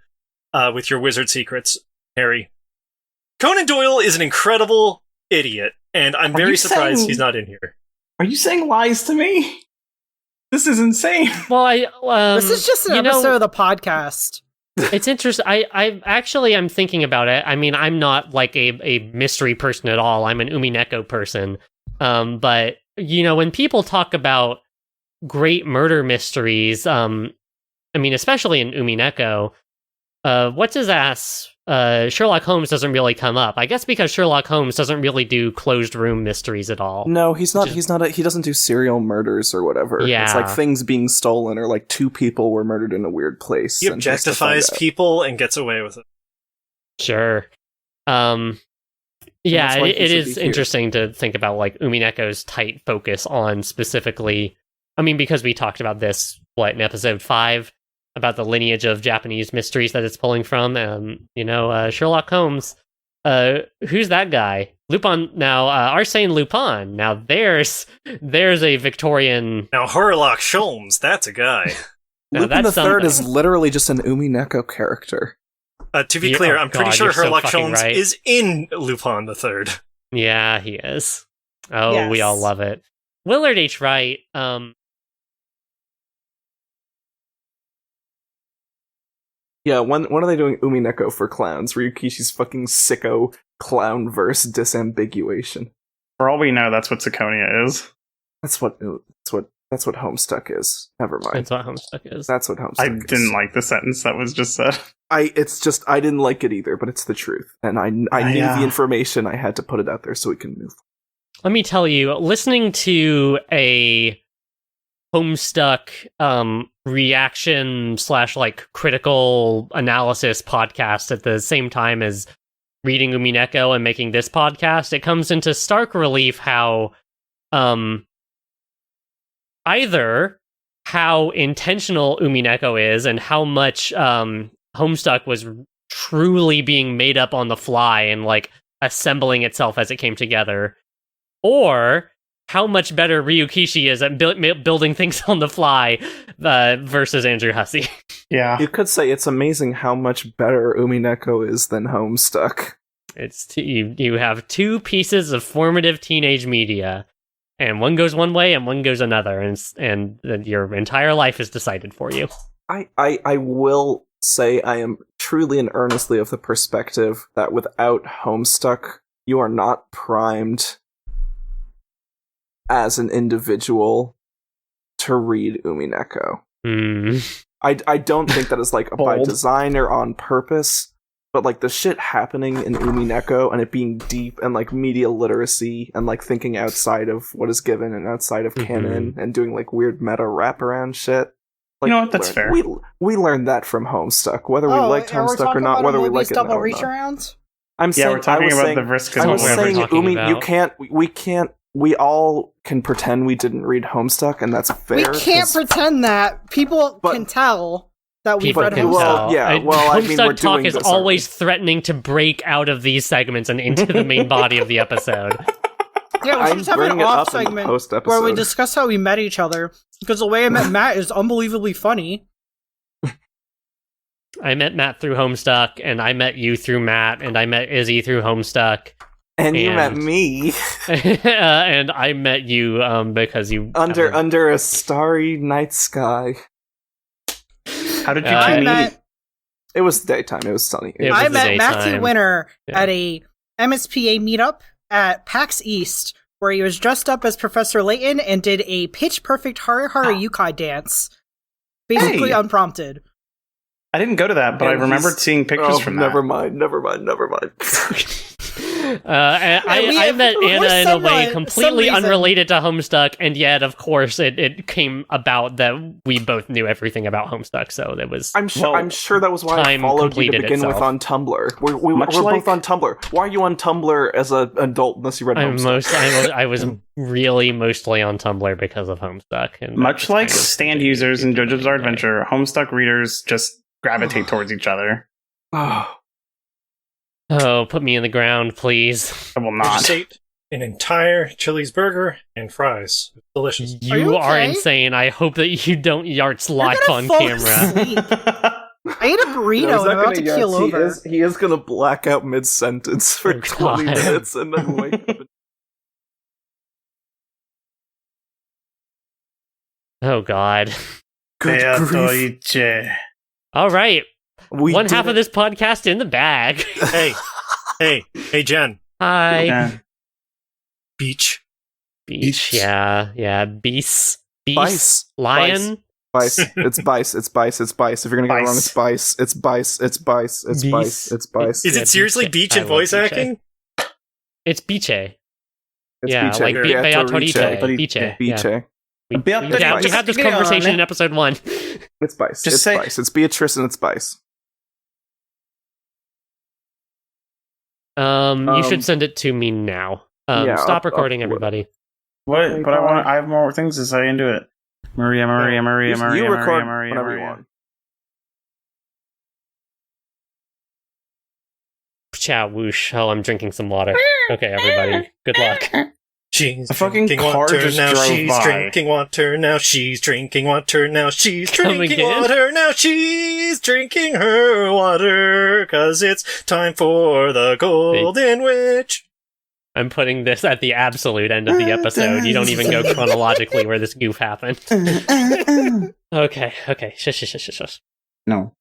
with your wizard secrets, Harry. Conan Doyle is an incredible idiot, and I'm very surprised he's not in here. Are you saying lies to me? This is insane. Well, This is just an episode of the podcast. It's interesting. I'm thinking about it. I mean, I'm not like a mystery person at all. I'm an Umineko person. But you know, when people talk about great murder mysteries, I mean, especially in Umineko, what's his ass? Sherlock Holmes doesn't really come up. I guess because Sherlock Holmes doesn't really do closed room mysteries at all. No, he's not. He doesn't do serial murders or whatever. Yeah. It's like things being stolen, or like 2 people were murdered in a weird place. He and has to find objectifies out. people and gets away with it. Sure. Yeah, that's why he it should is be here. interesting to think about like Umineko's tight focus on specifically. I mean, because we talked about this in episode 5 about the lineage of Japanese mysteries that it's pulling from. Sherlock Holmes. Who's that guy? Lupin. Now, Arsène Lupin. Now, there's a Victorian. Now, Sherlock Holmes, that's a guy. Now, Lupin the that's Third something. is literally just an Umineko character. To be Yeah, clear, oh I'm pretty God, sure you're so Sherlock fucking Holmes right. is in Lupin the Third. Yeah, he is. Oh, Yes. we all love it. Willard H. Wright. Yeah, when are they doing Umineko for clowns? Ryukishi's fucking sicko clown verse disambiguation. For all we know, that's what Zirconia is. That's what Homestuck is. Never mind. That's what Homestuck is. That's what Homestuck I is. didn't like the sentence that was just said. I didn't like it either, but it's the truth, and I knew the information. I had to put it out there so we can move. Let me tell you, listening to a Homestuck reaction / like critical analysis podcast at the same time as reading Umineko and making this podcast, it comes into stark relief how either how intentional Umineko is and how much Homestuck was truly being made up on the fly and like assembling itself as it came together, or how much better Ryukishi is at building things on the fly versus Andrew Hussey. Yeah. You could say it's amazing how much better Umineko is than Homestuck. It's you have two pieces of formative teenage media, and one goes one way and one goes another, and your entire life is decided for you. I will say I am truly and earnestly of the perspective that without Homestuck, you are not primed as an individual to read Umineko. I don't think that is like by design or on purpose, but like the shit happening in Umineko and it being deep and like media literacy and like thinking outside of what is given and outside of canon and doing like weird meta wraparound shit. Like, you know what? That's fair. We learned that from Homestuck, whether we liked Homestuck or not, whether we like it double or reach not. arounds? I'm saying, we're talking about the risk. I was saying, Umi, we can't. We all can pretend we didn't read Homestuck, and that's fair. We can't pretend that. People can tell that we've read Homestuck. Well, yeah, Homestuck I mean, we're talk doing is this always threatening to break out of these segments and into the main body of the episode. Yeah, we should just have an off segment where we discuss how we met each other, because the way I met Matt is unbelievably funny. I met Matt through Homestuck, and I met you through Matt, and I met Izzy through Homestuck. And you met me. And I met you because you... Under a starry night sky. How did you meet? It was daytime. It was sunny. I met Matthew Winter at a MSPA meetup at PAX East, where he was dressed up as Professor Layton and did a pitch-perfect Hara Yukai dance. Basically unprompted. I didn't go to that, but I remembered seeing pictures from that. Never mind. I met Anna in a way completely unrelated to Homestuck, and yet, of course, it came about that we both knew everything about Homestuck, so it was... I'm sure that was why I followed you to begin with on Tumblr. We're both on Tumblr. Why are you on Tumblr as an adult unless you read Homestuck? I was really mostly on Tumblr because of Homestuck. And much like stand users in JoJo's Bizarre Adventure, Homestuck readers just gravitate towards each other. Oh, put me in the ground, please. I will I not. just ate an entire Chili's burger and fries. It's delicious. You are insane. I hope that you don't yarts live on camera. I ate a burrito and I'm about to keel over. He is going to black out mid-sentence for 20 minutes and then wake up. Oh, God. Good grief. All right. One half of this podcast in the bag. Hey, Jen. Hi. Beach. Yeah. Beast. Bice. Lion. Bice. It's Bice. If you're gonna get it wrong, it's Bice. It's Bice. Is it seriously beach and voice acting? It's Biche. It's yeah, Biche. like Beatrice. Biche. We had this conversation in episode 1. It's Bice. Bice. It's Beatrice and it's Bice. You should send it to me now. Stop recording, everybody. What? But I have more things to say into it. Maria. You record whenever you want. Chow whoosh. Oh, I'm drinking some water. Okay, everybody. Good luck. She's a fucking drinking car water just now. drove She's by. drinking water now. She's drinking water now. She's drinking water now. She's drinking her water, 'cause it's time for the Golden Witch. I'm putting this at the absolute end of the episode. You don't even go chronologically where this goof happened. Okay. Shush. No.